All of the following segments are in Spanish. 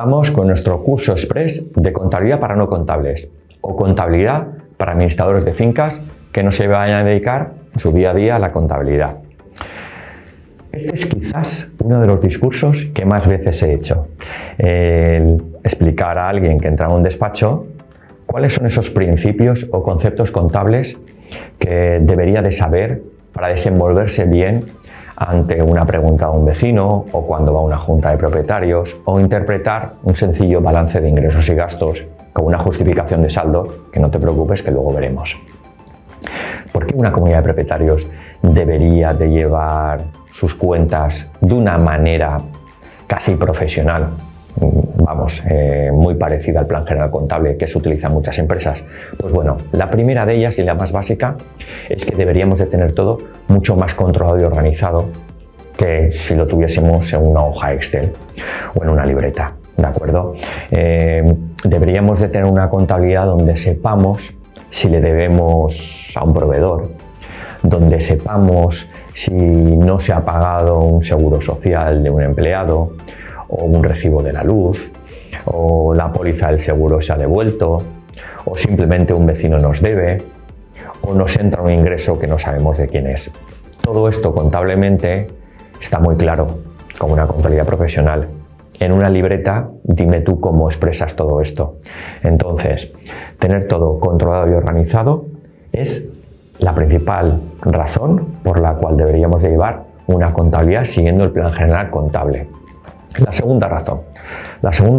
Vamos con nuestro curso express de contabilidad para no contables o contabilidad para administradores de fincas que no se vayan a dedicar en su día a día a la contabilidad. Este es quizás uno de los discursos que más veces he hecho. El explicar a alguien que entra a un despacho cuáles son esos principios o conceptos contables que debería de saber para desenvolverse bien ante una pregunta de un vecino o cuando va a una junta de propietarios o interpretar un sencillo balance de ingresos y gastos con una justificación de saldos, que no te preocupes que luego veremos. ¿Por qué una comunidad de propietarios debería de llevar sus cuentas de una manera casi profesional? Vamos, muy parecida al plan general contable que se utiliza en muchas empresas. Pues bueno, la primera de ellas y la más básica es que deberíamos de tener todo mucho más controlado y organizado que si lo tuviésemos en una hoja Excel o en una libreta, ¿de acuerdo? Deberíamos de tener una contabilidad donde sepamos si le debemos a un proveedor, donde sepamos si no se ha pagado un seguro social de un empleado, o un recibo de la luz, o la póliza del seguro se ha devuelto, o simplemente un vecino nos debe, o nos entra un ingreso que no sabemos de quién es. Todo esto contablemente está muy claro, como una contabilidad profesional. En una libreta, dime tú cómo expresas todo esto. Entonces, tener todo controlado y organizado es la principal razón por la cual deberíamos de llevar una contabilidad siguiendo el plan general contable. La segunda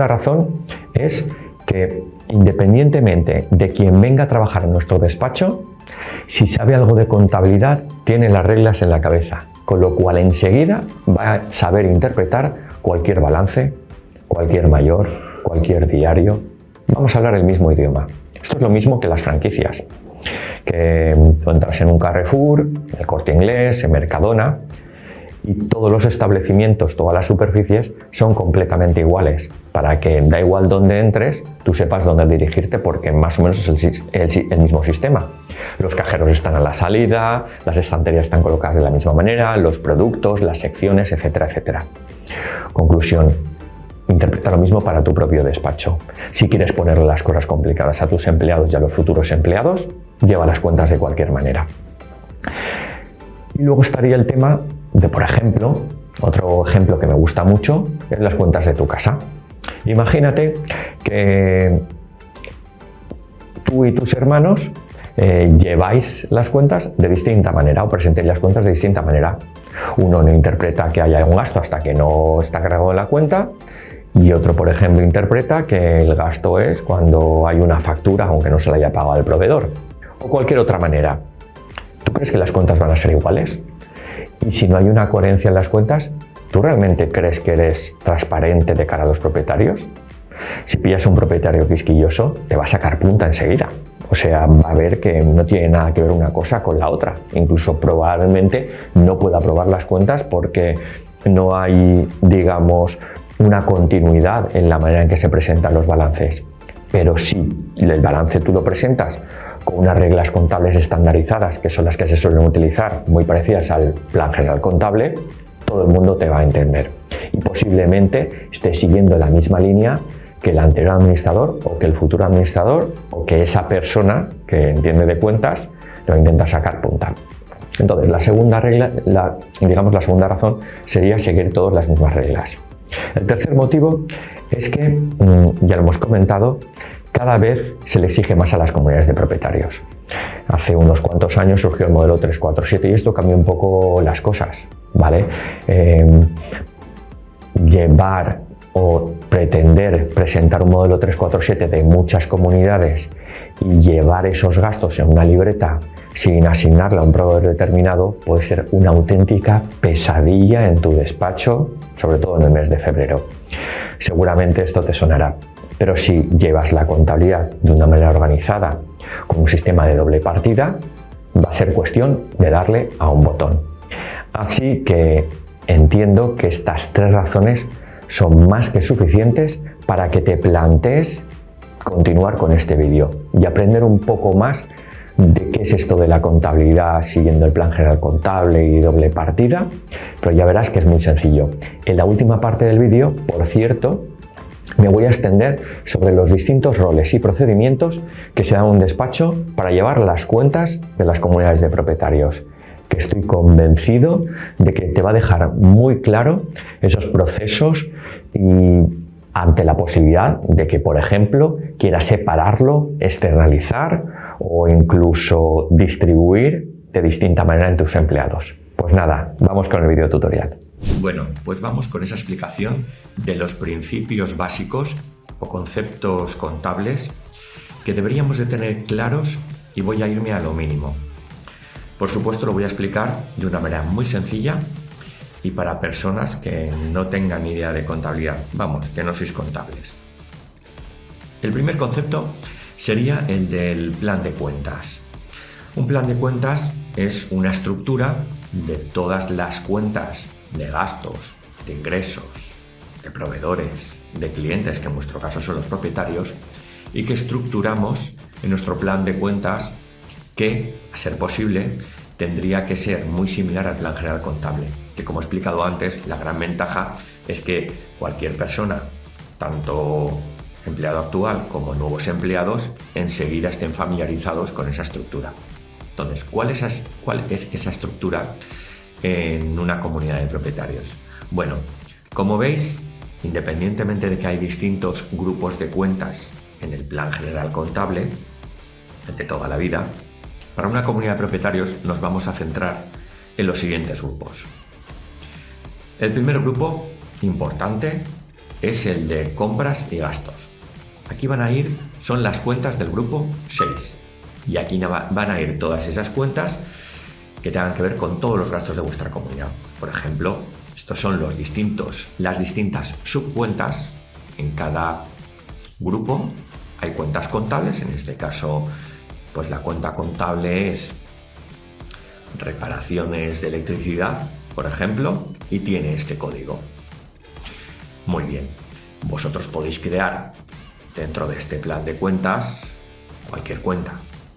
razón es que independientemente de quien venga a trabajar en nuestro despacho, si sabe algo de contabilidad, tiene las reglas en la cabeza, con lo cual enseguida va a saber interpretar cualquier balance, cualquier mayor, cualquier diario. Vamos a hablar el mismo idioma. Esto es lo mismo que las franquicias, que tú entras en un Carrefour, en el Corte Inglés, en Mercadona, y todos los establecimientos, todas las superficies son completamente iguales, para que da igual dónde entres, tú sepas dónde dirigirte porque más o menos es el mismo sistema. Los cajeros están a la salida, las estanterías están colocadas de la misma manera, los productos, las secciones, etcétera, etcétera. Conclusión, interpreta lo mismo para tu propio despacho. Si quieres ponerle las cosas complicadas a tus empleados y a los futuros empleados, lleva las cuentas de cualquier manera. Y luego estaría el tema de, por ejemplo, otro ejemplo que me gusta mucho es las cuentas de tu casa. Imagínate que tú y tus hermanos lleváis las cuentas de distinta manera o presentéis las cuentas de distinta manera. Uno no interpreta que haya un gasto hasta que no está cargado en la cuenta y otro, por ejemplo, interpreta que el gasto es cuando hay una factura aunque no se la haya pagado al proveedor o cualquier otra manera. ¿Tú crees que las cuentas van a ser iguales? Y si no hay una coherencia en las cuentas, ¿tú realmente crees que eres transparente de cara a los propietarios? Si pillas a un propietario quisquilloso, te va a sacar punta enseguida. O sea, va a ver que no tiene nada que ver una cosa con la otra. Incluso probablemente no pueda aprobar las cuentas porque no hay, digamos, una continuidad en la manera en que se presentan los balances. Pero si el balance tú lo presentas con unas reglas contables estandarizadas, que son las que se suelen utilizar, muy parecidas al plan general contable, todo el mundo te va a entender. Y posiblemente esté siguiendo la misma línea que el anterior administrador o que el futuro administrador o que esa persona que entiende de cuentas lo intenta sacar punta. Entonces, la segunda segunda razón sería seguir todas las mismas reglas. El tercer motivo es que, ya lo hemos comentado, cada vez se le exige más a las comunidades de propietarios. Hace unos cuantos años surgió el modelo 347 y esto cambió un poco las cosas, ¿vale? Llevar o pretender presentar un modelo 347 de muchas comunidades y llevar esos gastos en una libreta sin asignarla a un proveedor determinado puede ser una auténtica pesadilla en tu despacho, sobre todo en el mes de febrero. Seguramente esto te sonará. Pero si llevas la contabilidad de una manera organizada, con un sistema de doble partida, va a ser cuestión de darle a un botón. Así que entiendo que estas tres razones son más que suficientes para que te plantees continuar con este vídeo y aprender un poco más de qué es esto de la contabilidad siguiendo el plan general contable y doble partida, pero ya verás que es muy sencillo. En la última parte del vídeo, por cierto, me voy a extender sobre los distintos roles y procedimientos que se dan en un despacho para llevar las cuentas de las comunidades de propietarios, que estoy convencido de que te va a dejar muy claro esos procesos y ante la posibilidad de que, por ejemplo, quieras separarlo, externalizar o incluso distribuir de distinta manera en tus empleados. Pues nada, vamos con el video tutorial. Bueno, pues vamos con esa explicación de los principios básicos o conceptos contables que deberíamos de tener claros, y voy a irme a lo mínimo. Por supuesto, lo voy a explicar de una manera muy sencilla y para personas que no tengan ni idea de contabilidad, vamos, que no sois contables. El primer concepto sería el del plan de cuentas. Un plan de cuentas es una estructura de todas las cuentas de gastos, de ingresos, de proveedores, de clientes, que en nuestro caso son los propietarios, y que estructuramos en nuestro plan de cuentas que, a ser posible, tendría que ser muy similar al plan general contable, que, como he explicado antes, la gran ventaja es que cualquier persona, tanto empleado actual como nuevos empleados, enseguida estén familiarizados con esa estructura. Entonces, ¿cuál es esa estructura en una comunidad de propietarios? Bueno, como veis, independientemente de que hay distintos grupos de cuentas en el plan general contable de toda la vida, para una comunidad de propietarios nos vamos a centrar en los siguientes grupos. El primer grupo importante es el de compras y gastos. Aquí son las cuentas del grupo 6, y aquí van a ir todas esas cuentas que tengan que ver con todos los gastos de vuestra comunidad. Por ejemplo, estos son las distintas subcuentas. En cada grupo hay cuentas contables. En este caso, pues la cuenta contable es reparaciones de electricidad, por ejemplo, y tiene este código. Muy bien, vosotros podéis crear dentro de este plan de cuentas cualquier cuenta.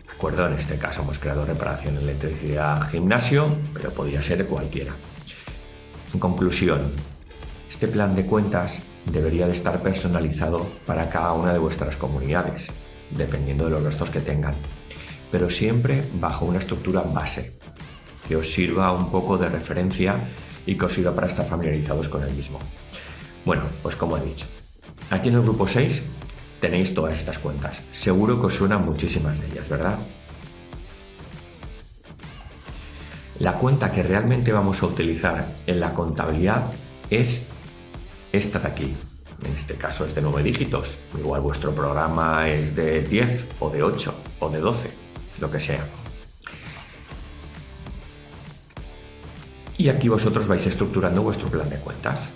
¿De acuerdo? En este caso hemos creado reparación de electricidad, gimnasio, pero podría ser cualquiera. En conclusión, este plan de cuentas debería de estar personalizado para cada una de vuestras comunidades, dependiendo de los gastos que tengan, pero siempre bajo una estructura base, que os sirva un poco de referencia y que os sirva para estar familiarizados con el mismo. Bueno, pues como he dicho, aquí en el grupo 6 tenéis todas estas cuentas. Seguro que os suenan muchísimas de ellas, ¿verdad? La cuenta que realmente vamos a utilizar en la contabilidad es esta de aquí. En este caso es de 9 dígitos. Igual vuestro programa es de 10 o de 8 o de 12, lo que sea. Y aquí vosotros vais estructurando vuestro plan de cuentas.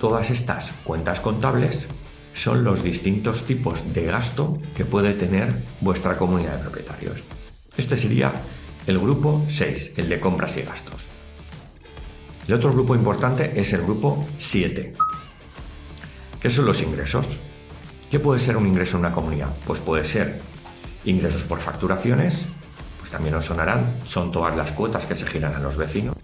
Todas estas cuentas contables son los distintos tipos de gasto que puede tener vuestra comunidad de propietarios. Este sería el grupo 6, el de compras y gastos. El otro grupo importante es el grupo 7. ¿Qué son los ingresos? ¿Qué puede ser un ingreso en una comunidad? Pues puede ser ingresos por facturaciones, pues también os sonarán, son todas las cuotas que se giran a los vecinos,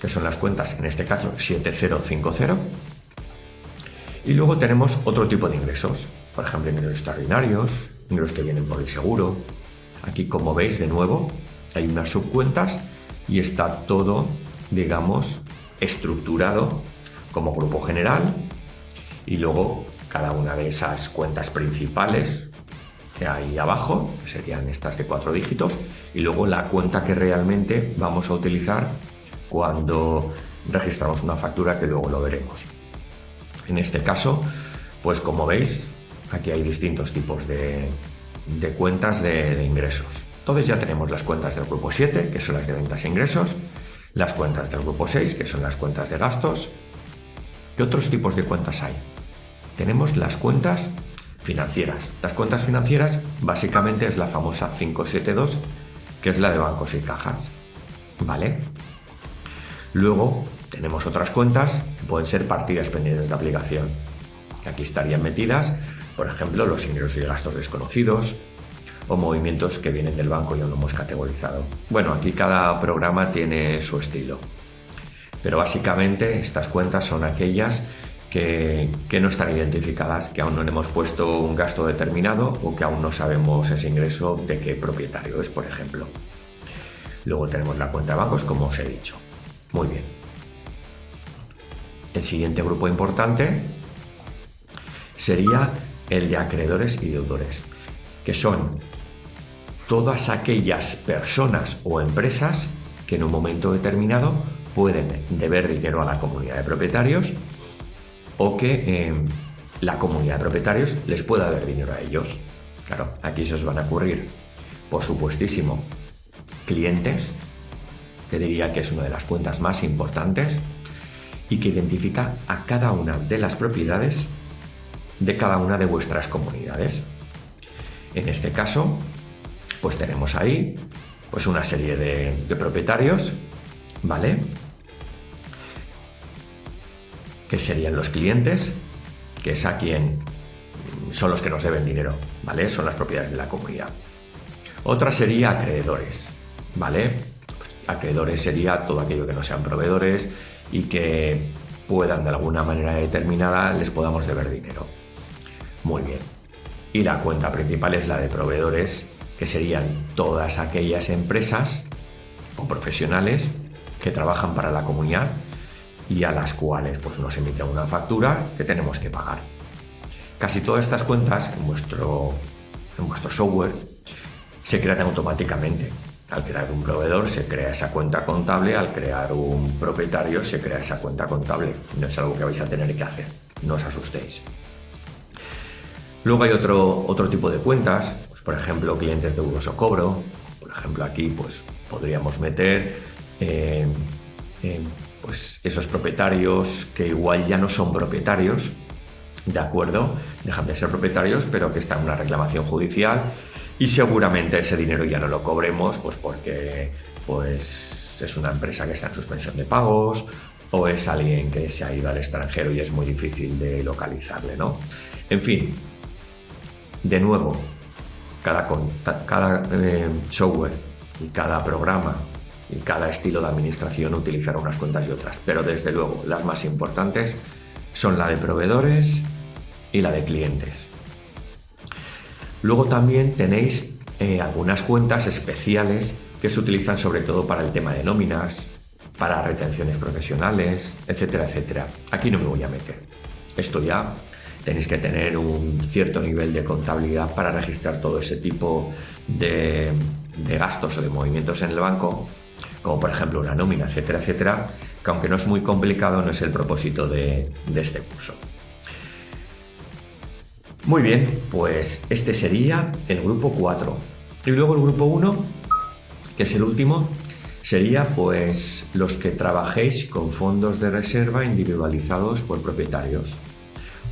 que son las cuentas, en este caso 7050. Y luego tenemos otro tipo de ingresos, por ejemplo, ingresos extraordinarios, ingresos que vienen por el seguro. Aquí, como veis, de nuevo, hay unas subcuentas y está todo, digamos, estructurado como grupo general, y luego cada una de esas cuentas principales que hay abajo, que serían estas de 4 dígitos, y luego la cuenta que realmente vamos a utilizar cuando registramos una factura, que luego lo veremos. En este caso, pues como veis, aquí hay distintos tipos de cuentas de ingresos. Entonces ya tenemos las cuentas del grupo 7, que son las de ventas e ingresos, las cuentas del grupo 6, que son las cuentas de gastos. ¿Qué otros tipos de cuentas hay? Tenemos las cuentas financieras. Las cuentas financieras básicamente es la famosa 572, que es la de bancos y cajas, ¿vale? Luego tenemos otras cuentas que pueden ser partidas pendientes de aplicación, que aquí estarían metidas, por ejemplo, los ingresos y gastos desconocidos o movimientos que vienen del banco y no lo hemos categorizado. Bueno, aquí cada programa tiene su estilo, pero básicamente estas cuentas son aquellas que no están identificadas, que aún no le hemos puesto un gasto determinado o que aún no sabemos ese ingreso de qué propietario es, por ejemplo. Luego tenemos la cuenta de bancos, como os he dicho. Muy bien. El siguiente grupo importante sería el de acreedores y deudores, que son todas aquellas personas o empresas que en un momento determinado pueden deber dinero a la comunidad de propietarios o que la comunidad de propietarios les pueda dar dinero a ellos. Claro, aquí se os van a ocurrir, por supuestísimo, clientes, que diría que es una de las cuentas más importantes y que identifica a cada una de las propiedades de cada una de vuestras comunidades. En este caso, pues tenemos ahí pues una serie de propietarios, ¿vale? Que serían los clientes, que es a quien son los que nos deben dinero, ¿vale? Son las propiedades de la comunidad. Otra sería acreedores, ¿vale? Pues acreedores sería todo aquello que no sean proveedores y que puedan de alguna manera determinada les podamos deber dinero. Muy bien. Y la cuenta principal es la de proveedores, que serían todas aquellas empresas o profesionales que trabajan para la comunidad y a las cuales pues, nos emiten una factura que tenemos que pagar. Casi todas estas cuentas en vuestro software se crean automáticamente. Al crear un proveedor se crea esa cuenta contable, al crear un propietario se crea esa cuenta contable. No es algo que vais a tener que hacer, no os asustéis. Luego hay otro tipo de cuentas, pues, por ejemplo, clientes de euros o cobro. Por ejemplo, aquí pues, podríamos meter pues, esos propietarios que igual ya no son propietarios, ¿de acuerdo? Dejan de ser propietarios, pero que están en una reclamación judicial y seguramente ese dinero ya no lo cobremos, pues porque pues, es una empresa que está en suspensión de pagos o es alguien que se ha ido al extranjero y es muy difícil de localizarle, ¿no? En fin, de nuevo, cada software y cada programa y cada estilo de administración utilizará unas cuentas y otras, pero desde luego las más importantes son la de proveedores y la de clientes. Luego también tenéis algunas cuentas especiales que se utilizan sobre todo para el tema de nóminas, para retenciones profesionales, etcétera, etcétera. Aquí no me voy a meter. Esto ya tenéis que tener un cierto nivel de contabilidad para registrar todo ese tipo de gastos o de movimientos en el banco, como por ejemplo una nómina, etcétera, etcétera, que aunque no es muy complicado, no es el propósito de este curso. Muy bien, pues este sería el grupo 4. Y luego el grupo 1, que es el último, sería pues los que trabajéis con fondos de reserva individualizados por propietarios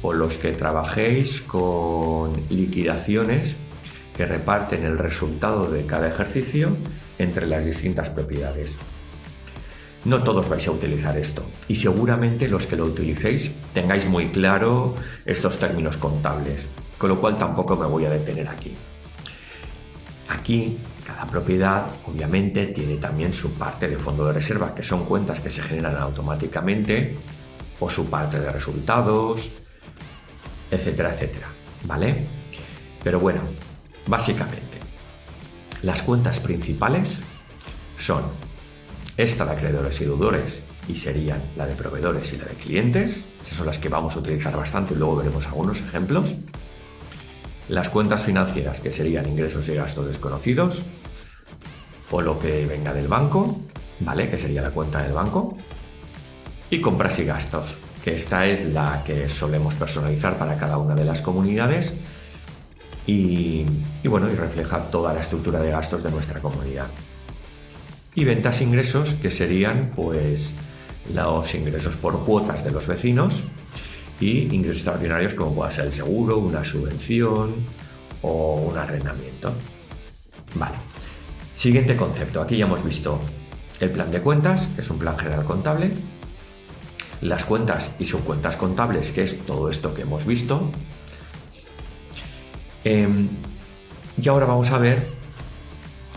o los que trabajéis con liquidaciones que reparten el resultado de cada ejercicio entre las distintas propiedades. No todos vais a utilizar esto y seguramente los que lo utilicéis tengáis muy claro estos términos contables, con lo cual tampoco me voy a detener aquí. Aquí cada propiedad obviamente tiene también su parte de fondo de reserva, que son cuentas que se generan automáticamente, o su parte de resultados, etcétera, etcétera, ¿vale? Pero bueno, básicamente, las cuentas principales son esta de acreedores y deudores y serían la de proveedores y la de clientes. Esas son las que vamos a utilizar bastante y luego veremos algunos ejemplos. Las cuentas financieras, que serían ingresos y gastos desconocidos o lo que venga del banco, ¿vale? Que sería la cuenta del banco. Y compras y gastos, que esta es la que solemos personalizar para cada una de las comunidades y bueno, y refleja toda la estructura de gastos de nuestra comunidad. Y ventas e ingresos, que serían pues los ingresos por cuotas de los vecinos y ingresos extraordinarios como pueda ser el seguro, una subvención o un arrendamiento. Vale. Siguiente concepto. Aquí ya hemos visto el plan de cuentas, que es un plan general contable, las cuentas y subcuentas contables, que es todo esto que hemos visto. Y ahora vamos a ver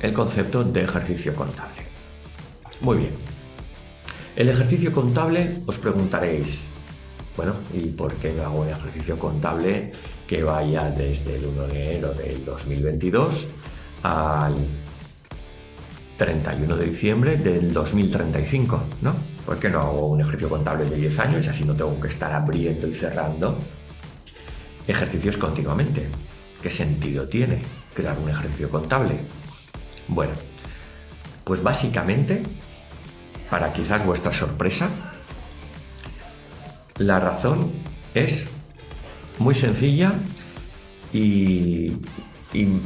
el concepto de ejercicio contable. Muy bien. El ejercicio contable, os preguntaréis, Bueno, ¿y por qué no hago un ejercicio contable que vaya desde el 1 de enero del 2022 al 31 de diciembre del 2035, ¿no? ¿Por qué no hago un ejercicio contable de 10 años y así no tengo que estar abriendo y cerrando ejercicios continuamente? ¿Qué sentido tiene crear un ejercicio contable? Bueno, pues básicamente, para quizás vuestra sorpresa, la razón es muy sencilla y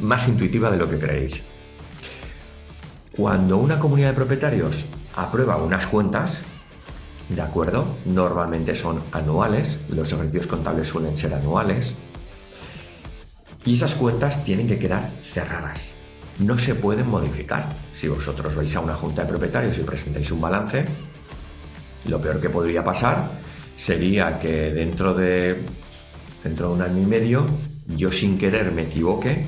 más intuitiva de lo que creéis. Cuando una comunidad de propietarios aprueba unas cuentas, ¿de acuerdo? Normalmente son anuales, los ejercicios contables suelen ser anuales, y esas cuentas tienen que quedar cerradas. No se pueden modificar. Si vosotros vais a una junta de propietarios y presentáis un balance, lo peor que podría pasar sería que dentro de un año y medio yo sin querer me equivoque,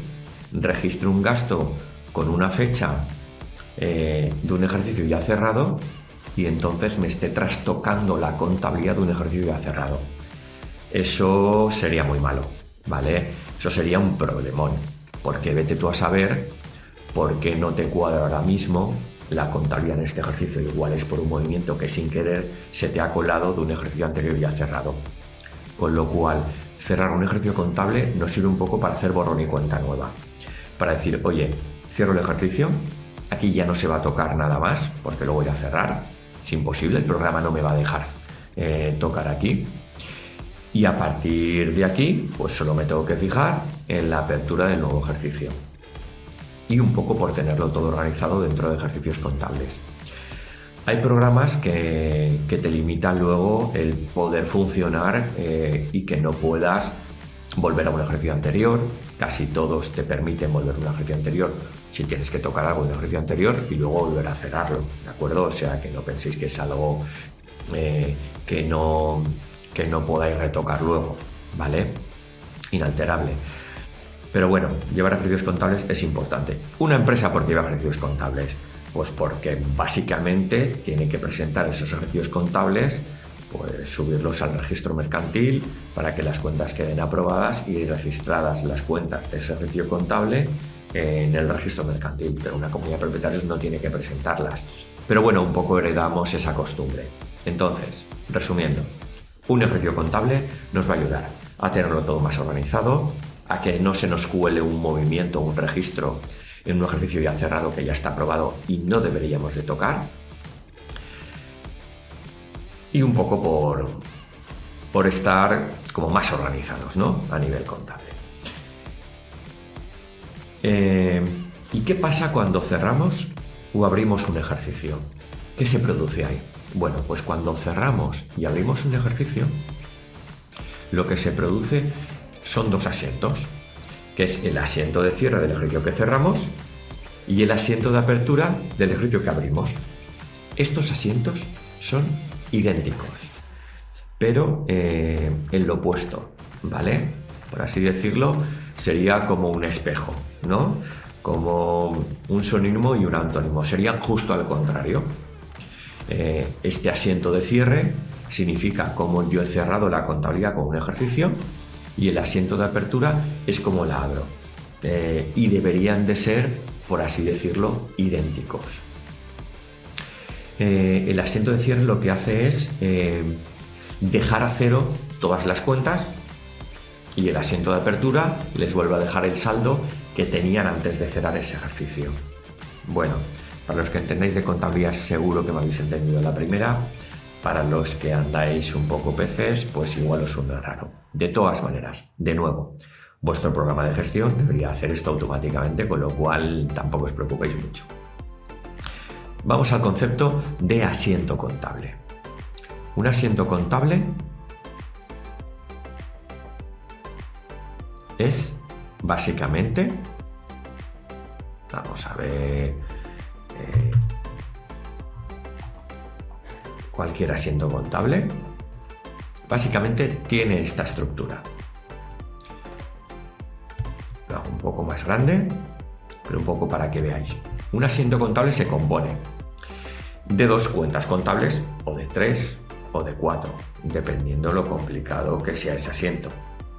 registre un gasto con una fecha de un ejercicio ya cerrado y entonces me esté trastocando la contabilidad de un ejercicio ya cerrado. Eso sería muy malo, ¿vale? Eso sería un problemón, porque vete tú a saber por qué no te cuadra ahora mismo la contabilidad en este ejercicio. Igual es por un movimiento que sin querer se te ha colado de un ejercicio anterior ya cerrado. Con lo cual, cerrar un ejercicio contable nos sirve un poco para hacer borrón y cuenta nueva. Para decir, oye, cierro el ejercicio, aquí ya no se va a tocar nada más, porque lo voy a cerrar. Es imposible, el programa no me va a dejar tocar aquí. Y a partir de aquí, pues solo me tengo que fijar en la apertura del nuevo ejercicio. Y un poco por tenerlo todo organizado dentro de ejercicios contables. Hay programas que te limitan luego el poder funcionar y que no puedas volver a un ejercicio anterior. Casi todos te permiten volver a un ejercicio anterior si tienes que tocar algo en el ejercicio anterior y luego volver a cerrarlo, ¿de acuerdo? O sea, que no penséis que es algo que no podáis retocar luego, ¿vale? Inalterable. Pero bueno, llevar ejercicios contables es importante. ¿Una empresa por qué lleva ejercicios contables? Pues porque básicamente tiene que presentar esos ejercicios contables, pues subirlos al registro mercantil para que las cuentas queden aprobadas y registradas las cuentas de ese ejercicio contable en el registro mercantil. Pero una comunidad de propietarios no tiene que presentarlas. Pero bueno, un poco heredamos esa costumbre. Entonces, resumiendo, un ejercicio contable nos va a ayudar a tenerlo todo más organizado, a que no se nos cuele un movimiento, un registro en un ejercicio ya cerrado que ya está aprobado y no deberíamos de tocar. Y un poco por estar como más organizados, ¿no? A nivel contable. ¿Y qué pasa cuando cerramos o abrimos un ejercicio? ¿Qué se produce ahí? Bueno, pues cuando cerramos y abrimos un ejercicio, lo que se produce son dos asientos, que es el asiento de cierre del ejercicio que cerramos y el asiento de apertura del ejercicio que abrimos. Estos asientos son idénticos, pero en lo opuesto, ¿vale? Por así decirlo, sería como un espejo, ¿no? Como un sinónimo y un antónimo, serían justo al contrario. Este asiento de cierre significa cómo yo he cerrado la contabilidad con un ejercicio y el asiento de apertura es como la abro. Y deberían de ser, por así decirlo, idénticos. El asiento de cierre lo que hace es dejar a cero todas las cuentas y el asiento de apertura les vuelve a dejar el saldo que tenían antes de cerrar ese ejercicio. Bueno, para los que entendáis de contabilidad seguro que me habéis entendido la primera. Para los que andáis un poco peces, pues igual os suena raro. De todas maneras, de nuevo, vuestro programa de gestión debería hacer esto automáticamente, con lo cual tampoco os preocupéis mucho. Vamos al concepto de asiento contable. Un asiento contable es básicamente, vamos a ver, cualquier asiento contable básicamente tiene esta estructura. Lo hago un poco más grande, pero un poco para que veáis. Un asiento contable se compone de dos cuentas contables, o de tres, o de 4, dependiendo lo complicado que sea ese asiento.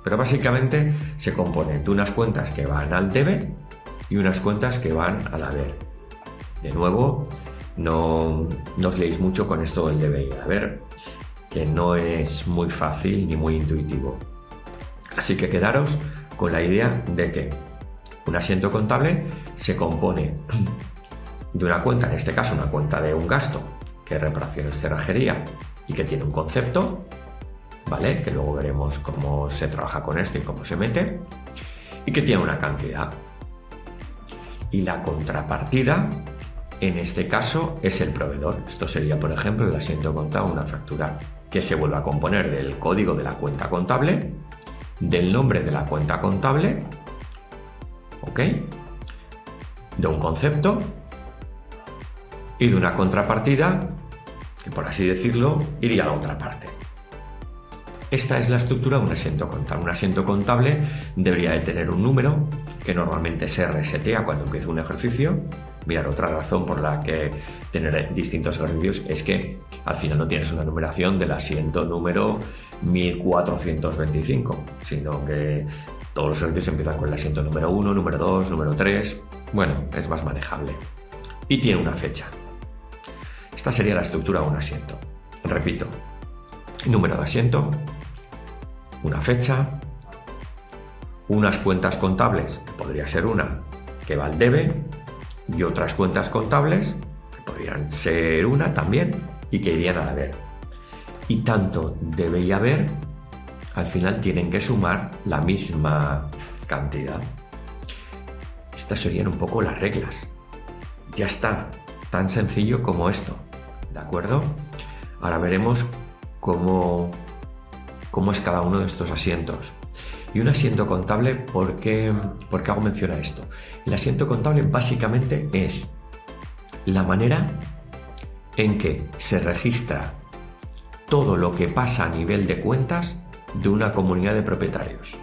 Pero básicamente se compone de unas cuentas que van al debe y unas cuentas que van al haber. De nuevo, no os liéis mucho con esto del debe y el haber, que no es muy fácil ni muy intuitivo. Así que quedaros con la idea de que un asiento contable se compone de una cuenta, en este caso una cuenta de un gasto, que es reparaciones, cerrajería, y que tiene un concepto, ¿vale? Que luego veremos cómo se trabaja con esto y cómo se mete, y que tiene una cantidad. Y la contrapartida, en este caso, es el proveedor. Esto sería, por ejemplo, el asiento contable, una factura, que se vuelve a componer del código de la cuenta contable, del nombre de la cuenta contable, ¿ok? De un concepto y de una contrapartida que, por así decirlo, iría a la otra parte. Esta es la estructura de un asiento contable. Un asiento contable debería de tener un número que normalmente se resetea cuando empieza un ejercicio. Mirad, otra razón por la que tener distintos ejercicios es que al final no tienes una numeración del asiento número 1425, sino que todos los ejercicios empiezan con el asiento número 1, número 2, número 3. Bueno, es más manejable. Y tiene una fecha. Esta sería la estructura de un asiento. Repito, número de asiento, una fecha, unas cuentas contables, que podría ser una que va al debe, y otras cuentas contables, que podrían ser una también, y que irían al haber. Y tanto debe y haber, al final tienen que sumar la misma cantidad. Estas serían un poco las reglas. Ya está, tan sencillo como esto, ¿de acuerdo? Ahora veremos cómo es cada uno de estos asientos. Y un asiento contable, ¿por qué hago mención a esto? El asiento contable básicamente es la manera en que se registra todo lo que pasa a nivel de cuentas de una comunidad de propietarios.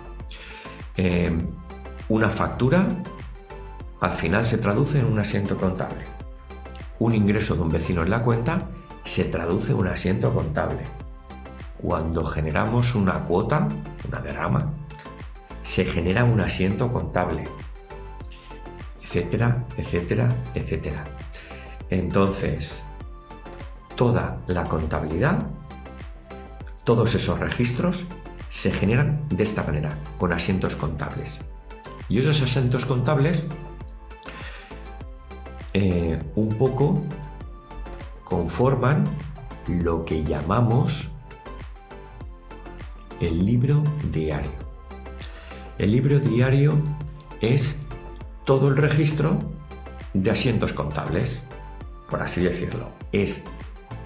Una factura al final se traduce en un asiento contable. Un ingreso de un vecino en la cuenta se traduce en un asiento contable. Cuando generamos una cuota, una derrama, se genera un asiento contable, etcétera, etcétera, etcétera. Entonces, toda la contabilidad, todos esos registros se generan de esta manera, con asientos contables. Y esos asientos contables un poco conforman lo que llamamos el libro diario. El libro diario es todo el registro de asientos contables, por así decirlo. Es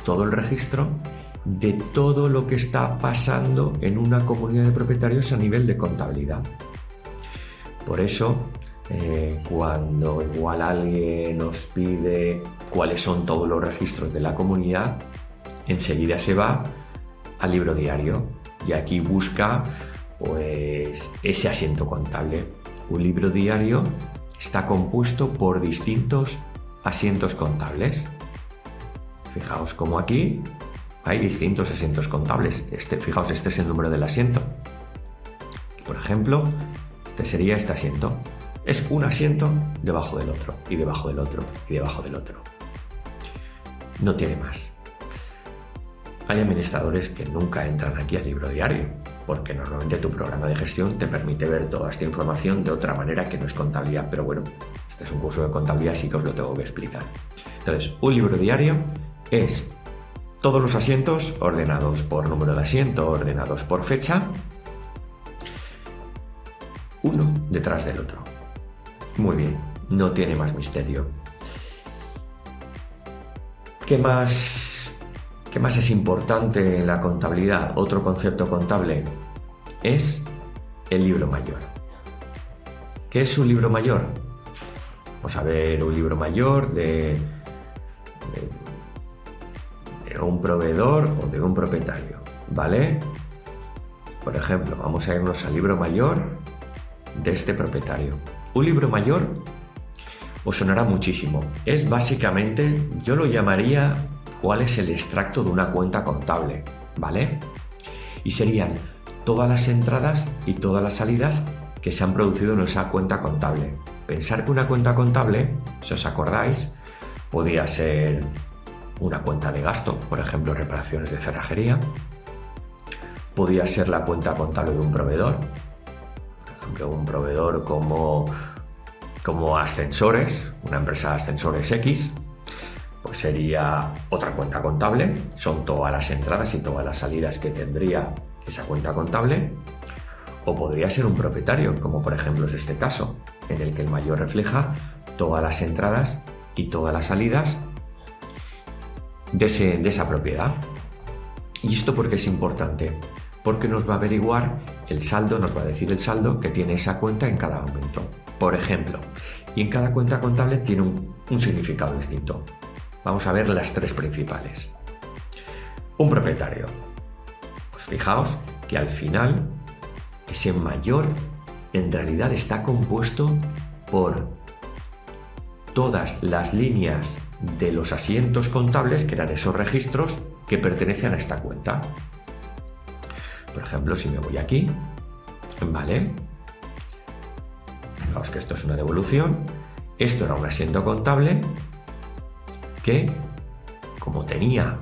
todo el registro de todo lo que está pasando en una comunidad de propietarios a nivel de contabilidad. Por eso, cuando igual alguien nos pide cuáles son todos los registros de la comunidad, enseguida se va al libro diario y aquí busca pues ese asiento contable. Un libro diario está compuesto por distintos asientos contables. Fijaos como aquí hay distintos asientos contables. Fijaos, este es el número del asiento. Por ejemplo, este sería este asiento. Es un asiento debajo del otro, y debajo del otro, y debajo del otro. No tiene más. Hay administradores que nunca entran aquí al libro diario, porque normalmente tu programa de gestión te permite ver toda esta información de otra manera que no es contabilidad, pero bueno, este es un curso de contabilidad, así que os lo tengo que explicar. Entonces, un libro diario es todos los asientos ordenados por número de asiento, ordenados por fecha, uno detrás del otro. Muy bien, no tiene más misterio. ¿Qué más es importante en la contabilidad? Otro concepto contable es el libro mayor. ¿Qué es un libro mayor? Vamos a ver un libro mayor de un proveedor o de un propietario, ¿vale? Por ejemplo, vamos a irnos al libro mayor de este propietario. Un libro mayor os sonará muchísimo. Es básicamente, yo lo llamaría cuál es el extracto de una cuenta contable, ¿vale? Y serían todas las entradas y todas las salidas que se han producido en esa cuenta contable. Pensar que una cuenta contable, si os acordáis, podía ser una cuenta de gasto, por ejemplo, reparaciones de cerrajería. Podía ser la cuenta contable de un proveedor, por ejemplo, un proveedor como Ascensores, una empresa de ascensores X, pues sería otra cuenta contable. Son todas las entradas y todas las salidas que tendría esa cuenta contable. O podría ser un propietario, como por ejemplo es este caso, en el que el mayor refleja todas las entradas y todas las salidas de esa propiedad. ¿Y esto por qué es importante? Porque nos va a averiguar el saldo, nos va a decir el saldo que tiene esa cuenta en cada momento. Por ejemplo, y en cada cuenta contable tiene un significado distinto. Vamos a ver las tres principales. Un propietario. Pues fijaos que al final ese mayor en realidad está compuesto por todas las líneas de los asientos contables, que eran esos registros que pertenecen a esta cuenta. Por ejemplo, si me voy aquí, ¿vale? Fijaos que esto es una devolución. Esto era un asiento contable que, como tenía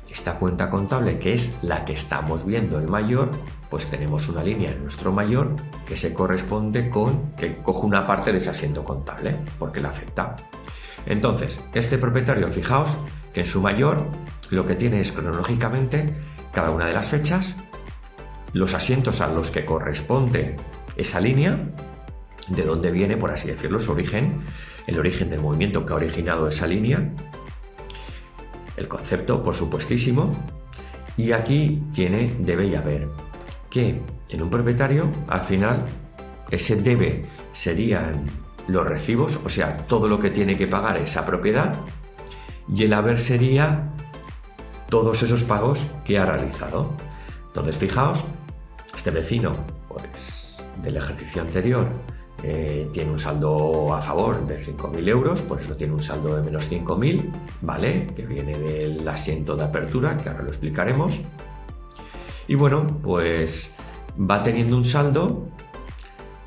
esta cuenta contable, que es la que estamos viendo el mayor, pues tenemos una línea en nuestro mayor que se corresponde con que coge una parte de ese asiento contable, porque le afecta. Entonces, este propietario, fijaos que en su mayor lo que tiene es cronológicamente cada una de las fechas, los asientos a los que corresponde esa línea, de dónde viene, por así decirlo, su origen, el origen del movimiento que ha originado esa línea, el concepto, por supuestísimo, y aquí tiene debe y haber, que en un propietario, al final, ese debe serían los recibos, o sea, todo lo que tiene que pagar esa propiedad, y el haber sería todos esos pagos que ha realizado. Entonces, fijaos, este vecino, pues, del ejercicio anterior, tiene un saldo a favor de 5.000 euros, por eso tiene un saldo de menos 5.000, ¿vale? Que viene del asiento de apertura, que ahora lo explicaremos. Y bueno, pues va teniendo un saldo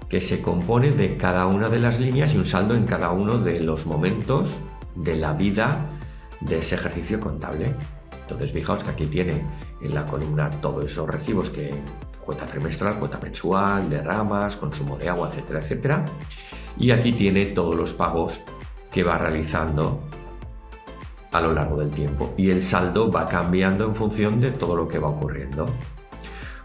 que se compone de cada una de las líneas y un saldo en cada uno de los momentos de la vida de ese ejercicio contable. Entonces, fijaos que aquí tiene en la columna todos esos recibos que cuota trimestral, cuota mensual, derramas, consumo de agua, etcétera, etcétera. Y aquí tiene todos los pagos que va realizando a lo largo del tiempo. Y el saldo va cambiando en función de todo lo que va ocurriendo.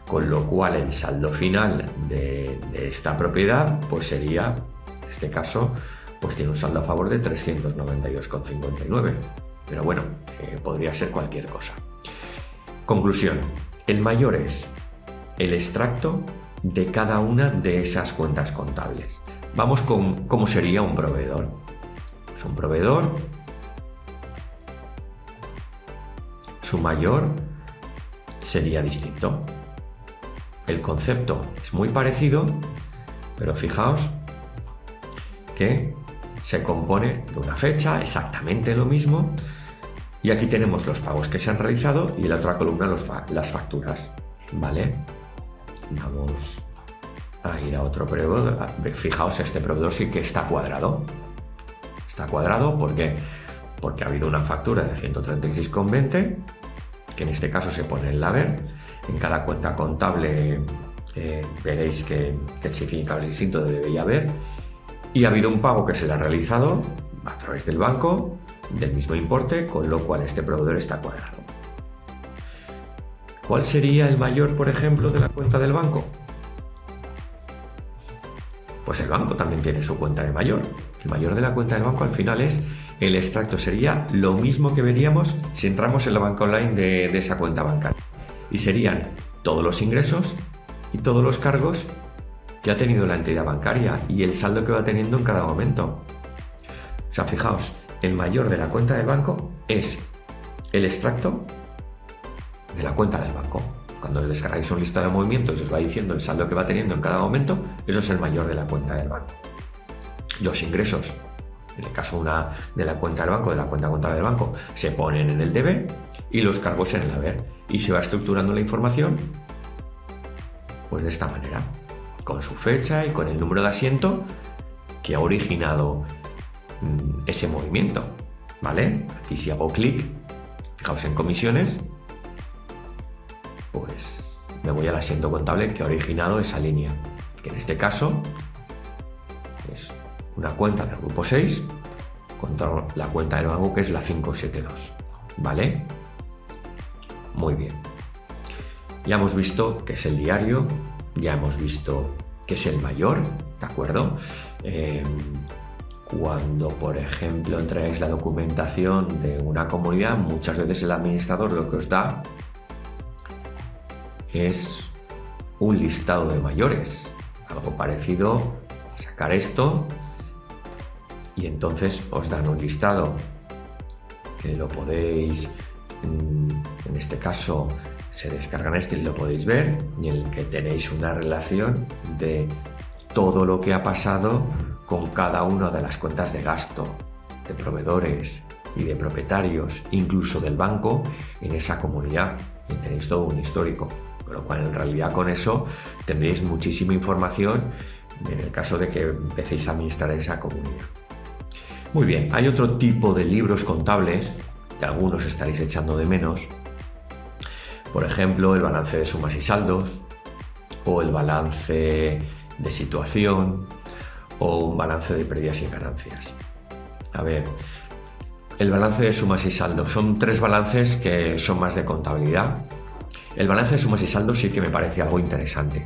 Con lo cual el saldo final de esta propiedad pues sería, en este caso, pues tiene un saldo a favor de 392,59. Pero bueno, podría ser cualquier cosa. Conclusión. El mayor es el extracto de cada una de esas cuentas contables. Vamos con cómo sería un proveedor. Pues un proveedor, su mayor sería distinto. El concepto es muy parecido, pero fijaos que se compone de una fecha, exactamente lo mismo, y aquí tenemos los pagos que se han realizado y en la otra columna las facturas, ¿vale? Vamos a ir a otro proveedor. Fijaos, este proveedor sí que está cuadrado. Está cuadrado porque ha habido una factura de 136,20, que en este caso se pone en la haber. En cada cuenta contable veréis que el significado es distinto de debe y haber. Y ha habido un pago que se le ha realizado a través del banco del mismo importe, con lo cual este proveedor está cuadrado. ¿Cuál sería el mayor, por ejemplo, de la cuenta del banco? Pues el banco también tiene su cuenta de mayor. El mayor de la cuenta del banco al final es el extracto. Sería lo mismo que veríamos si entramos en la banca online de esa cuenta bancaria. Y serían todos los ingresos y todos los cargos que ha tenido la entidad bancaria y el saldo que va teniendo en cada momento. O sea, fijaos, el mayor de la cuenta del banco es el extracto de la cuenta del banco. Cuando descargáis un listado de movimientos y os va diciendo el saldo que va teniendo en cada momento, eso es el mayor de la cuenta del banco. Los ingresos en el caso de la cuenta del banco, de la cuenta contable del banco, se ponen en el debe y los cargos en el haber. Y se va estructurando la información pues de esta manera, con su fecha y con el número de asiento que ha originado ese movimiento, ¿vale? Aquí si hago clic, fijaos en comisiones, pues me voy al asiento contable que ha originado esa línea, que en este caso es una cuenta del grupo 6 contra la cuenta del banco que es la 572, ¿vale? Muy bien. Ya hemos visto que es el diario, ya hemos visto que es el mayor, ¿de acuerdo? Cuando, por ejemplo, entregáis la documentación de una comunidad, muchas veces el administrador lo que os da es un listado de mayores, algo parecido a sacar esto y entonces os dan un listado que lo podéis, en este caso se descargan este y lo podéis ver, y en el que tenéis una relación de todo lo que ha pasado con cada una de las cuentas de gasto, de proveedores y de propietarios, incluso del banco, en esa comunidad, y tenéis todo un histórico, con lo cual en realidad con eso tendréis muchísima información en el caso de que empecéis a administrar esa comunidad. Muy bien, hay otro tipo de libros contables que algunos estaréis echando de menos, por ejemplo el balance de sumas y saldos, o el balance de situación, o un balance de pérdidas y ganancias. A ver, el balance de sumas y saldos son tres balances que son más de contabilidad. El balance de sumas y saldos sí que me parece algo interesante,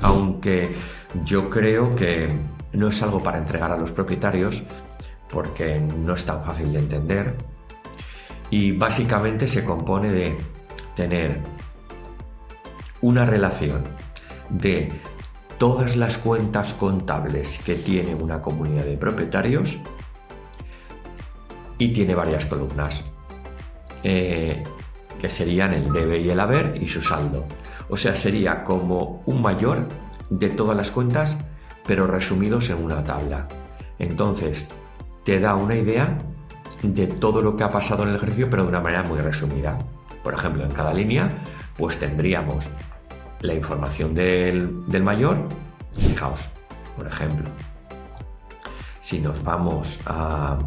aunque yo creo que no es algo para entregar a los propietarios porque no es tan fácil de entender y básicamente se compone de tener una relación de todas las cuentas contables que tiene una comunidad de propietarios y tiene varias columnas que serían el debe y el haber y su saldo. O sea, sería como un mayor de todas las cuentas, pero resumidos en una tabla. Entonces, te da una idea de todo lo que ha pasado en el ejercicio, pero de una manera muy resumida. Por ejemplo, en cada línea, pues tendríamos la información del mayor. Fijaos, por ejemplo, si nos vamos a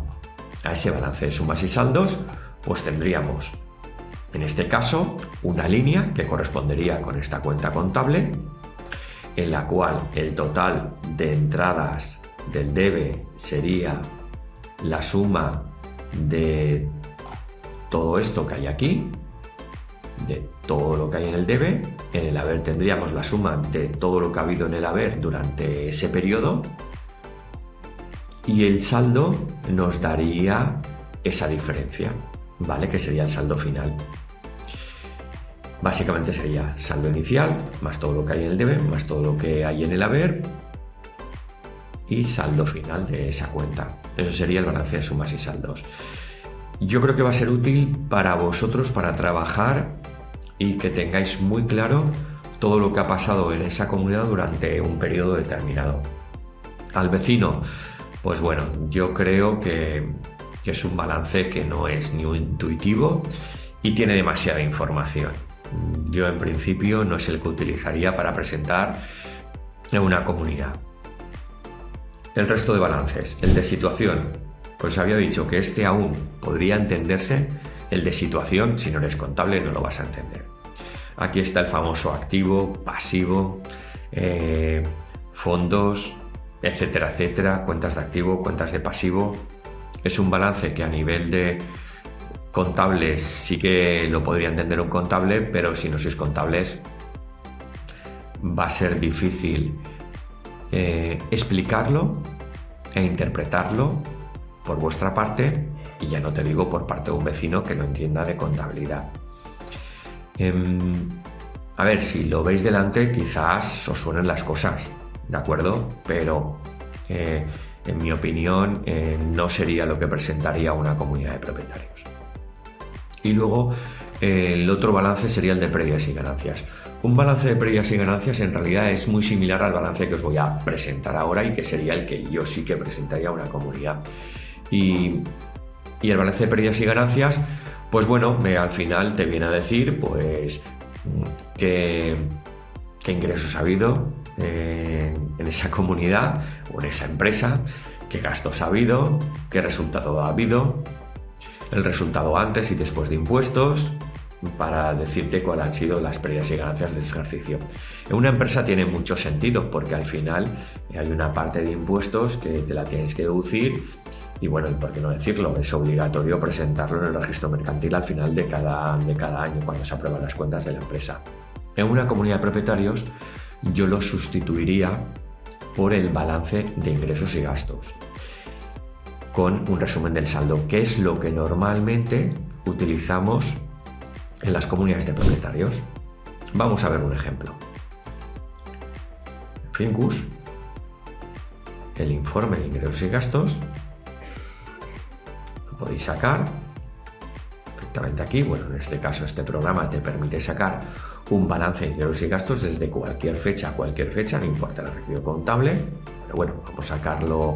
ese balance de sumas y saldos, pues tendríamos, en este caso, una línea que correspondería con esta cuenta contable, en la cual el total de entradas del debe sería la suma de todo esto que hay aquí, de todo lo que hay en el debe. En el haber tendríamos la suma de todo lo que ha habido en el haber durante ese periodo y el saldo nos daría esa diferencia, ¿vale? Que sería el saldo final. Básicamente sería saldo inicial más todo lo que hay en el debe más todo lo que hay en el haber y saldo final de esa cuenta. Eso sería el balance de sumas y saldos. Yo creo que va a ser útil para vosotros para trabajar y que tengáis muy claro todo lo que ha pasado en esa comunidad durante un periodo determinado. Al vecino, pues bueno, yo creo que es un balance que no es ni intuitivo y tiene demasiada información. Yo en principio no es el que utilizaría para presentar en una comunidad. El resto de balances, el de situación, pues había dicho que este aún podría entenderse. El de situación, si no eres contable, no lo vas a entender. Aquí está el famoso activo, pasivo, fondos, etcétera, etcétera, cuentas de activo, cuentas de pasivo. Es un balance que a nivel de contables sí que lo podría entender un contable, pero si no sois contables va a ser difícil explicarlo e interpretarlo por vuestra parte, y ya no te digo por parte de un vecino que no entienda de contabilidad. A ver, si lo veis delante quizás os suenen las cosas, ¿de acuerdo? Pero en mi opinión no sería lo que presentaría una comunidad de propietarios. Y luego el otro balance sería el de pérdidas y ganancias. Un balance de pérdidas y ganancias en realidad es muy similar al balance que os voy a presentar ahora y que sería el que yo sí que presentaría a una comunidad. Y el balance de pérdidas y ganancias, pues bueno, al final te viene a decir pues qué ingresos ha habido en esa comunidad o en esa empresa, qué gastos ha habido, qué resultado ha habido, el resultado antes y después de impuestos, para decirte cuáles han sido las pérdidas y ganancias del ejercicio. En una empresa tiene mucho sentido porque al final hay una parte de impuestos que te la tienes que deducir y bueno, por qué no decirlo, es obligatorio presentarlo en el registro mercantil al final de cada año cuando se aprueban las cuentas de la empresa. En una comunidad de propietarios yo lo sustituiría por el balance de ingresos y gastos con un resumen del saldo, que es lo que normalmente utilizamos en las comunidades de propietarios. Vamos a ver un ejemplo. En Fincus, el informe de ingresos y gastos lo podéis sacar perfectamente aquí. Bueno, en este caso este programa te permite sacar un balance de ingresos y gastos desde cualquier fecha a cualquier fecha, no importa el ejercicio contable, pero bueno, vamos a sacarlo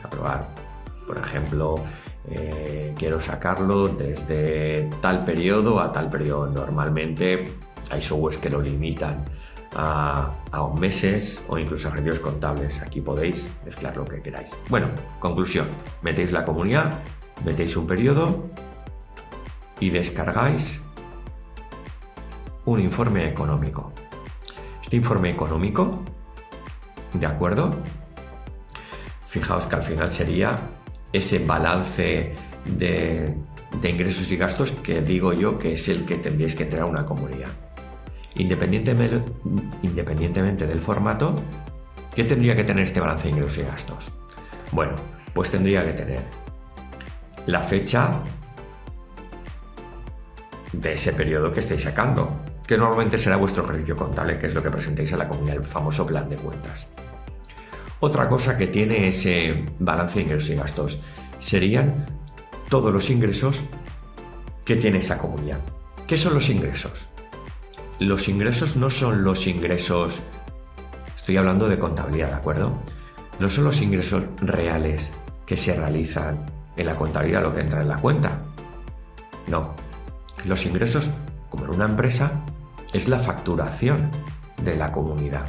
a probar, por ejemplo, quiero sacarlo desde tal periodo a tal periodo. Normalmente hay softwares que lo limitan a meses o incluso a ejercicios contables. Aquí podéis mezclar lo que queráis. Bueno, conclusión, metéis la comunidad, metéis un periodo y descargáis un informe económico. Este informe económico, ¿de acuerdo? Fijaos que al final sería ese balance de ingresos y gastos que digo yo que es el que tendríais que entrar a una comunidad. Independientemente del formato, ¿qué tendría que tener este balance de ingresos y gastos? Bueno, pues tendría que tener la fecha de ese periodo que estáis sacando, que normalmente será vuestro ejercicio contable, que es lo que presentéis a la comunidad, el famoso plan de cuentas. Otra cosa que tiene ese balance de ingresos y gastos serían todos los ingresos que tiene esa comunidad. ¿Qué son los ingresos? Los ingresos no son los ingresos, estoy hablando de contabilidad, ¿de acuerdo? No son los ingresos reales que se realizan en la contabilidad, lo que entra en la cuenta. No. Los ingresos, como en una empresa, es la facturación de la comunidad.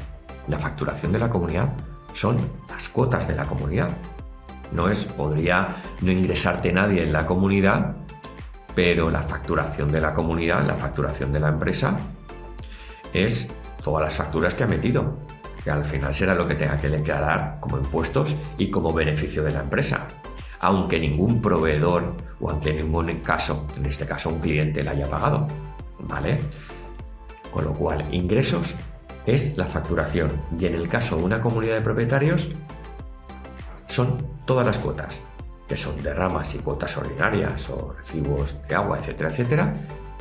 La facturación de la comunidad son las cuotas de la comunidad. Podría no ingresarte nadie en la comunidad, pero la facturación de la comunidad, la facturación de la empresa, es todas las facturas que ha metido, que al final será lo que tenga que declarar como impuestos y como beneficio de la empresa, aunque ningún proveedor o aunque en ningún caso, en este caso un cliente, la haya pagado, ¿vale? Con lo cual, ingresos es la facturación y en el caso de una comunidad de propietarios son todas las cuotas, que son derramas y cuotas ordinarias o recibos de agua, etcétera, etcétera,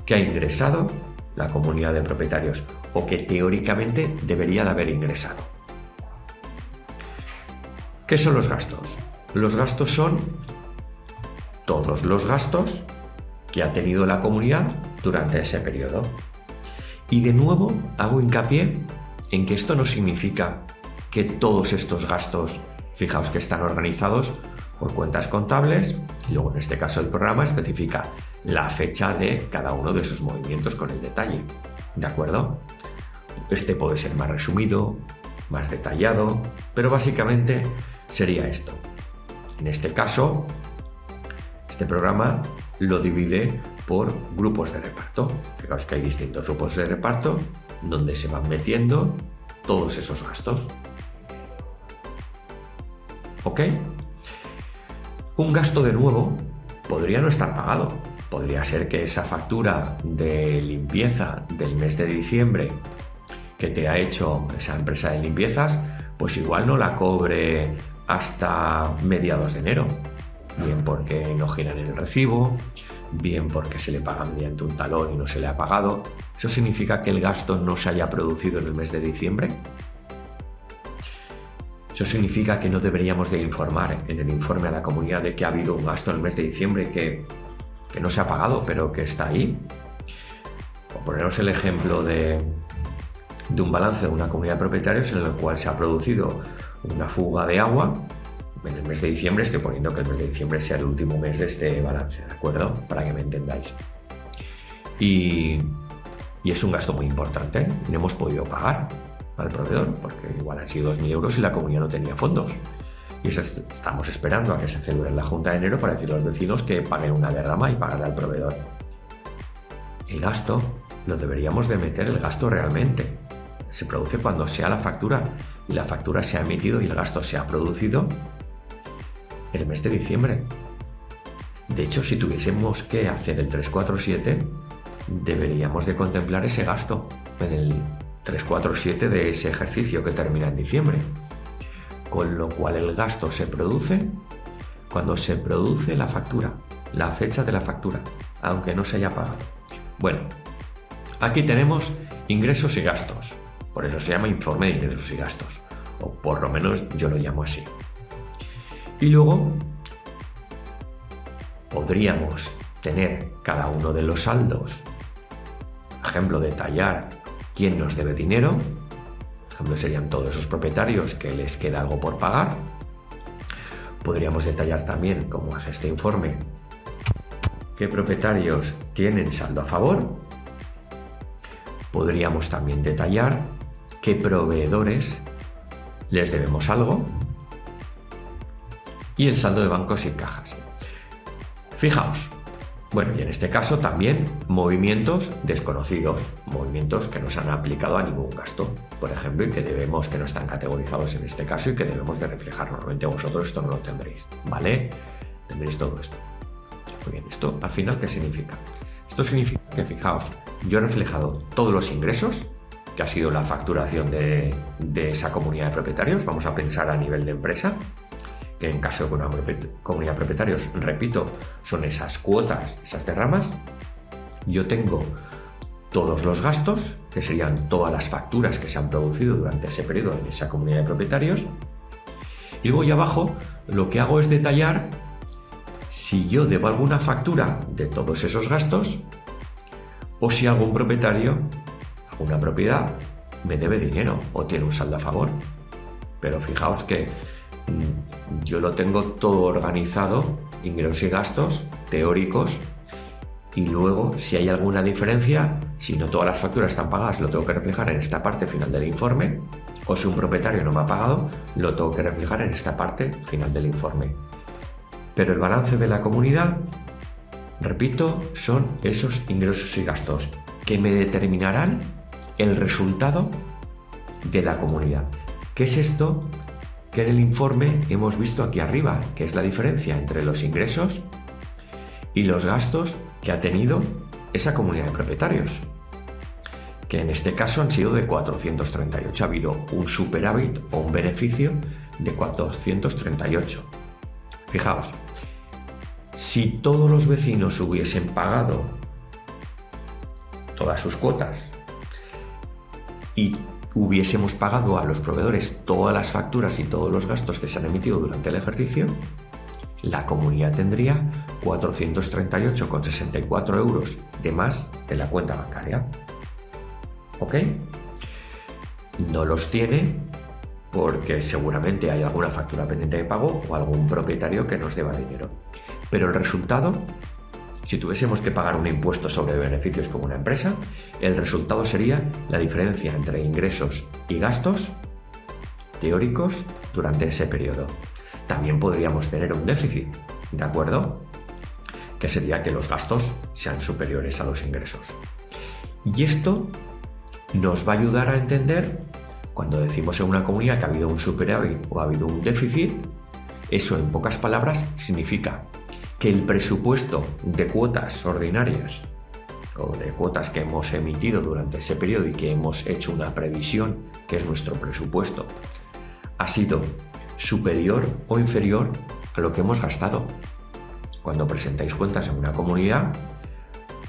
que ha ingresado la comunidad de propietarios o que teóricamente debería de haber ingresado. ¿Qué son los gastos? Los gastos son todos los gastos que ha tenido la comunidad durante ese periodo. Y de nuevo hago hincapié en que esto no significa que todos estos gastos, fijaos que están organizados por cuentas contables y luego en este caso el programa especifica la fecha de cada uno de esos movimientos con el detalle, ¿de acuerdo? Este puede ser más resumido, más detallado, pero básicamente sería esto. En este caso, este programa lo divide por grupos de reparto. Fijaos que hay distintos grupos de reparto donde se van metiendo todos esos gastos. ¿Ok? Un gasto de nuevo podría no estar pagado. Podría ser que esa factura de limpieza del mes de diciembre que te ha hecho esa empresa de limpiezas, pues igual no la cobre hasta mediados de enero. Bien porque no giran el recibo, bien porque se le paga mediante un talón y no se le ha pagado. ¿Eso significa que el gasto no se haya producido en el mes de diciembre? Eso significa que no deberíamos de informar en el informe a la comunidad de que ha habido un gasto en el mes de diciembre que no se ha pagado, pero que está ahí. Por poneros el ejemplo de un balance de una comunidad de propietarios en el cual se ha producido una fuga de agua, En el mes de diciembre estoy poniendo que el mes de diciembre sea el último mes de este balance, ¿de acuerdo? Para que me entendáis. Y es un gasto muy importante. No hemos podido pagar al proveedor porque igual han sido 2.000 euros y la comunidad no tenía fondos. Y estamos esperando a que se celebre la Junta de enero para decirle a los vecinos que paguen una derrama y pagarle al proveedor. El gasto lo deberíamos de meter el gasto realmente. Se produce cuando sea la factura y la factura se ha emitido y el gasto se ha producido el mes de diciembre. De hecho, si tuviésemos que hacer el 347, deberíamos de contemplar ese gasto en el 347 de ese ejercicio que termina en diciembre. Con lo cual el gasto se produce cuando se produce la factura, la fecha de la factura, aunque no se haya pagado. Bueno, aquí tenemos ingresos y gastos. Por eso se llama informe de ingresos y gastos, o por lo menos yo lo llamo así. Y luego podríamos tener cada uno de los saldos, por ejemplo, detallar quién nos debe dinero. Por ejemplo, serían todos esos propietarios que les queda algo por pagar. Podríamos detallar también, como hace este informe, qué propietarios tienen saldo a favor. Podríamos también detallar qué proveedores les debemos algo. Y el saldo de bancos y cajas. Fijaos, bueno, y en este caso también movimientos desconocidos, movimientos que no se han aplicado a ningún gasto, por ejemplo, y que debemos, que no están categorizados en este caso y que debemos de reflejar. Normalmente vosotros esto no lo tendréis, ¿vale? Tendréis todo esto. Muy bien, ¿esto al final qué significa? Esto significa que, fijaos, yo he reflejado todos los ingresos, que ha sido la facturación de esa comunidad de propietarios. Vamos a pensar a nivel de empresa, que en caso de una comunidad de propietarios, repito, son esas cuotas, esas derramas. Yo tengo todos los gastos, que serían todas las facturas que se han producido durante ese periodo en esa comunidad de propietarios. Y luego, y abajo, lo que hago es detallar si yo debo alguna factura de todos esos gastos o si algún propietario, alguna propiedad, me debe dinero o tiene un saldo a favor. Pero fijaos que yo lo tengo todo organizado, ingresos y gastos teóricos, y luego si hay alguna diferencia, si no todas las facturas están pagadas, lo tengo que reflejar en esta parte final del informe, o si un propietario no me ha pagado, lo tengo que reflejar en esta parte final del informe. Pero el balance de la comunidad, repito, son esos ingresos y gastos que me determinarán el resultado de la comunidad. ¿Qué es esto que en el informe hemos visto aquí arriba? Que es la diferencia entre los ingresos y los gastos que ha tenido esa comunidad de propietarios, que en este caso han sido de 438. Ha habido un superávit o un beneficio de 438. Fijaos, si todos los vecinos hubiesen pagado todas sus cuotas y hubiésemos pagado a los proveedores todas las facturas y todos los gastos que se han emitido durante el ejercicio, la comunidad tendría 438,64 euros de más en la cuenta bancaria. ¿Ok? No los tiene porque seguramente hay alguna factura pendiente de pago o algún propietario que nos deba dinero. Pero el resultado, si tuviésemos que pagar un impuesto sobre beneficios como una empresa, el resultado sería la diferencia entre ingresos y gastos teóricos durante ese periodo. También podríamos tener un déficit, ¿de acuerdo? Que sería que los gastos sean superiores a los ingresos. Y esto nos va a ayudar a entender, cuando decimos en una comunidad que ha habido un superávit o ha habido un déficit, eso en pocas palabras significa que el presupuesto de cuotas ordinarias o de cuotas que hemos emitido durante ese periodo y que hemos hecho una previsión, que es nuestro presupuesto, ha sido superior o inferior a lo que hemos gastado. Cuando presentáis cuentas en una comunidad,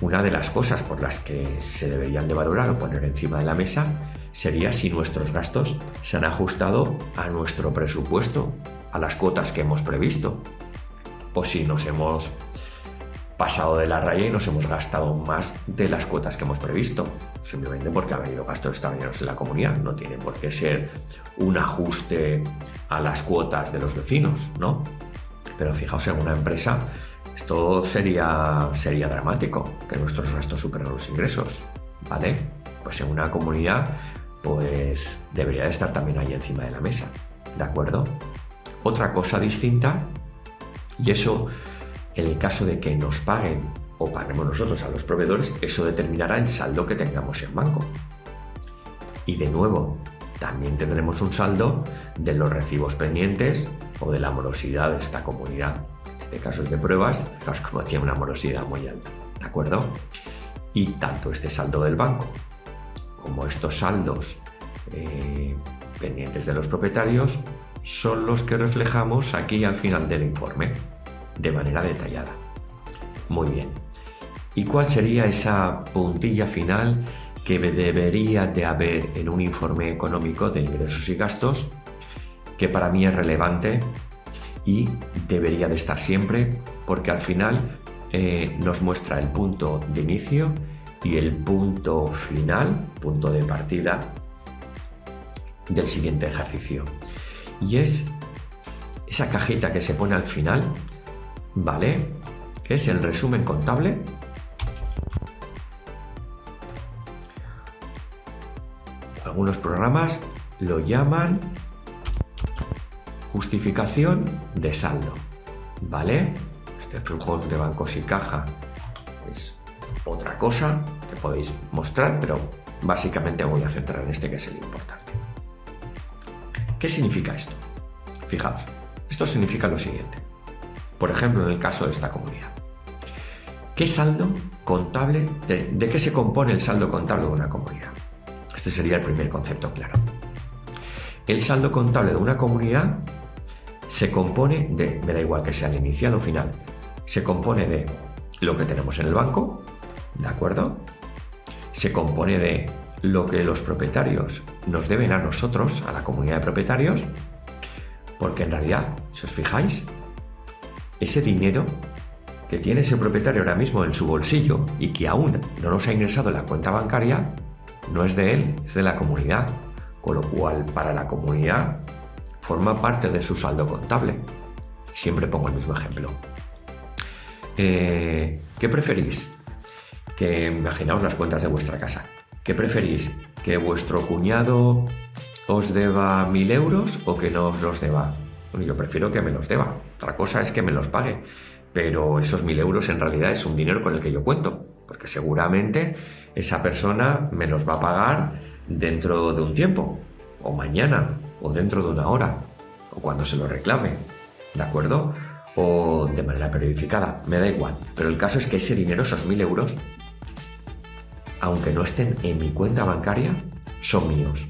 una de las cosas por las que se deberían de valorar o poner encima de la mesa sería si nuestros gastos se han ajustado a nuestro presupuesto, a las cuotas que hemos previsto, o si nos hemos pasado de la raya y nos hemos gastado más de las cuotas que hemos previsto, simplemente porque ha habido gastos extraordinarios en la comunidad. No tiene por qué ser un ajuste a las cuotas de los vecinos, ¿no? Pero fijaos, en una empresa esto sería dramático, que nuestros gastos superaran los ingresos, ¿vale? Pues en una comunidad pues debería de estar también ahí encima de la mesa, ¿de acuerdo? Otra cosa distinta, y eso en el caso de que nos paguen o paguemos nosotros a los proveedores, eso determinará el saldo que tengamos en banco. Y de nuevo, también tendremos un saldo de los recibos pendientes o de la morosidad de esta comunidad. En este caso es de pruebas, como tiene una morosidad muy alta, ¿de acuerdo? Y tanto este saldo del banco como estos saldos pendientes de los propietarios son los que reflejamos aquí al final del informe de manera detallada. Muy bien. ¿Y cuál sería esa puntilla final que debería de haber en un informe económico de ingresos y gastos, que para mí es relevante y debería de estar siempre, porque al final nos muestra el punto de inicio y el punto final, punto de partida del siguiente ejercicio? Y es esa cajita que se pone al final, ¿vale? Que es el resumen contable. Algunos programas lo llaman justificación de saldo, ¿vale? Este flujo de bancos y caja es otra cosa que podéis mostrar, pero básicamente voy a centrar en este, que es el importante. ¿Qué significa esto? Fijaos, esto significa lo siguiente. Por ejemplo, en el caso de esta comunidad, ¿qué saldo contable, de qué se compone el saldo contable de una comunidad? Este sería el primer concepto claro. El saldo contable de una comunidad se compone de, me da igual que sea el inicial o final, se compone de lo que tenemos en el banco, ¿de acuerdo? Se compone de lo que los propietarios nos deben a nosotros, a la comunidad de propietarios, porque en realidad, si os fijáis, ese dinero que tiene ese propietario ahora mismo en su bolsillo y que aún no nos ha ingresado en la cuenta bancaria, no es de él, es de la comunidad, con lo cual para la comunidad forma parte de su saldo contable. Siempre pongo el mismo ejemplo. ¿Qué preferís? Que imaginaos las cuentas de vuestra casa. ¿Qué preferís? ¿Que vuestro cuñado os deba 1.000 euros o que no os los deba? Bueno, yo prefiero que me los deba. Otra cosa es que me los pague. Pero esos 1.000 euros en realidad es un dinero con el que yo cuento, porque seguramente esa persona me los va a pagar dentro de un tiempo, o mañana, o dentro de una hora, o cuando se lo reclame, ¿de acuerdo? O de manera periodificada, me da igual. Pero el caso es que ese dinero, esos 1.000 euros, aunque no estén en mi cuenta bancaria, son míos,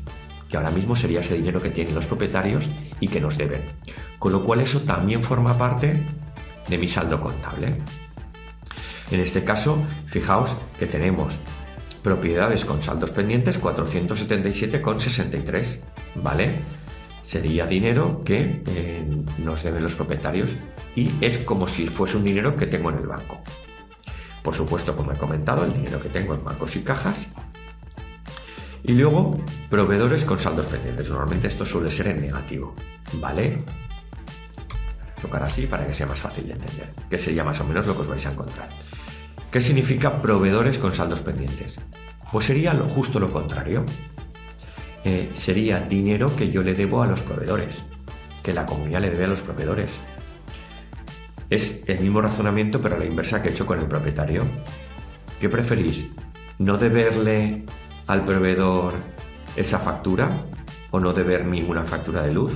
que ahora mismo sería ese dinero que tienen los propietarios y que nos deben. Con lo cual eso también forma parte de mi saldo contable. En este caso, fijaos que tenemos propiedades con saldos pendientes 477,63, ¿vale? Sería dinero que nos deben los propietarios y es como si fuese un dinero que tengo en el banco. Por supuesto, como he comentado, el dinero que tengo en bancos y cajas. Y luego, proveedores con saldos pendientes. Normalmente esto suele ser en negativo, ¿vale? Tocar así para que sea más fácil de entender, que sería más o menos lo que os vais a encontrar. ¿Qué significa proveedores con saldos pendientes? Pues sería justo lo contrario. Sería dinero que yo le debo a los proveedores, que la comunidad le debe a los proveedores. Es el mismo razonamiento, pero a la inversa que he hecho con el propietario. ¿Qué preferís? ¿No deberle al proveedor esa factura o no deber ninguna factura de luz?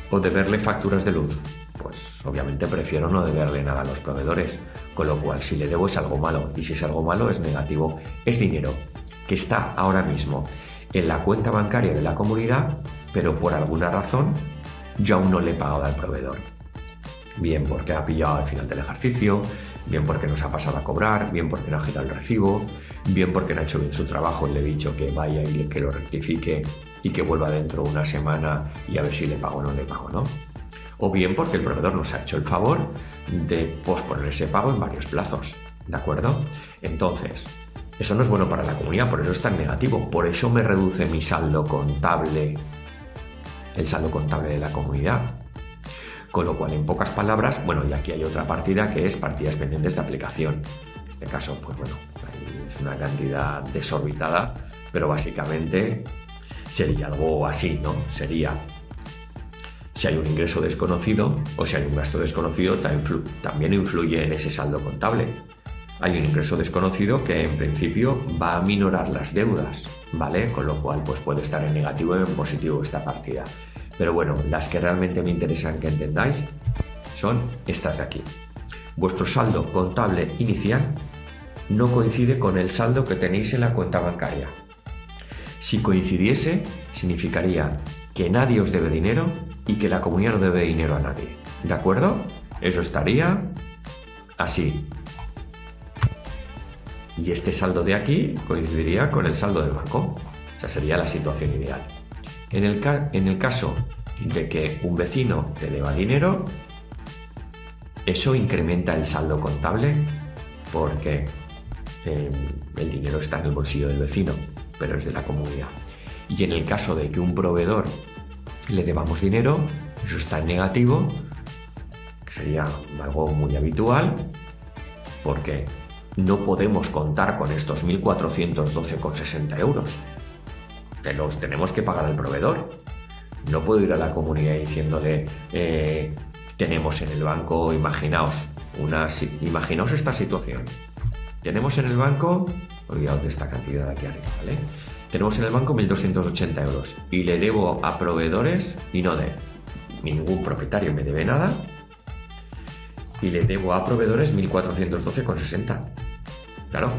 ¿O deberle facturas de luz? Pues obviamente prefiero no deberle nada a los proveedores, con lo cual si le debo es algo malo, y si es algo malo es negativo. Es dinero que está ahora mismo en la cuenta bancaria de la comunidad, pero por alguna razón yo aún no le he pagado al proveedor. Bien porque ha pillado al final del ejercicio, bien porque nos ha pasado a cobrar, bien porque no ha girado el recibo, bien porque no ha hecho bien su trabajo y le he dicho que vaya y que lo rectifique y que vuelva dentro de una semana y a ver si le pago o no le pago, ¿no? o bien porque el proveedor nos ha hecho el favor de posponer ese pago en varios plazos, ¿de acuerdo? Entonces, eso no es bueno para la comunidad, por eso es tan negativo, por eso me reduce mi saldo contable, el saldo contable de la comunidad. Con lo cual, en pocas palabras, bueno, y aquí hay otra partida que es partidas pendientes de aplicación. En este caso, pues bueno, es una cantidad desorbitada, pero básicamente sería algo así, ¿no? Sería, si hay un ingreso desconocido o si hay un gasto desconocido, también influye en ese saldo contable. Hay un ingreso desconocido que en principio va a minorar las deudas, ¿vale? Con lo cual, pues puede estar en negativo o en positivo esta partida. Pero bueno, las que realmente me interesan que entendáis son estas de aquí. Vuestro saldo contable inicial no coincide con el saldo que tenéis en la cuenta bancaria. Si coincidiese, significaría que nadie os debe dinero y que la comunidad no debe dinero a nadie. ¿De acuerdo? Eso estaría así. Y este saldo de aquí coincidiría con el saldo del banco. Esa sería la situación ideal. En el caso de que un vecino te deba dinero, eso incrementa el saldo contable porque el dinero está en el bolsillo del vecino, pero es de la comunidad. Y en el caso de que un proveedor le debamos dinero, eso está en negativo, que sería algo muy habitual, porque no podemos contar con estos 1.412,60 euros. Que los tenemos que pagar al proveedor. No puedo ir a la comunidad diciéndole tenemos en el banco, imaginaos esta situación. Tenemos en el banco, olvidaos de esta cantidad de aquí arriba, ¿vale? Tenemos en el banco 1.280 euros y le debo a proveedores y no de ningún propietario me debe nada y le debo a proveedores 1.412,60. Claro.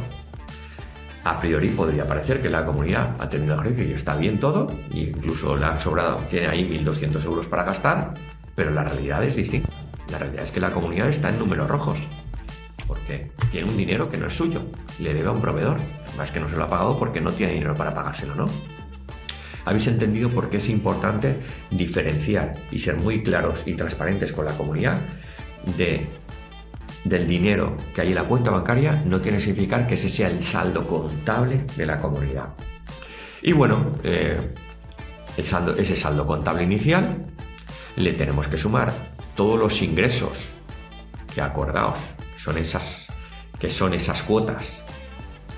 A priori podría parecer que la comunidad ha tenido ejercicio y está bien todo, e incluso le han sobrado, tiene ahí 1.200 euros para gastar, pero la realidad es distinta. La realidad es que la comunidad está en números rojos, porque tiene un dinero que no es suyo, le debe a un proveedor, además que no se lo ha pagado porque no tiene dinero para pagárselo, ¿no? Habéis entendido por qué es importante diferenciar y ser muy claros y transparentes con la comunidad del dinero que hay en la cuenta bancaria. No tiene que significar que ese sea el saldo contable de la comunidad. Y bueno, ese saldo contable inicial le tenemos que sumar todos los ingresos que acordaos, que son esas cuotas,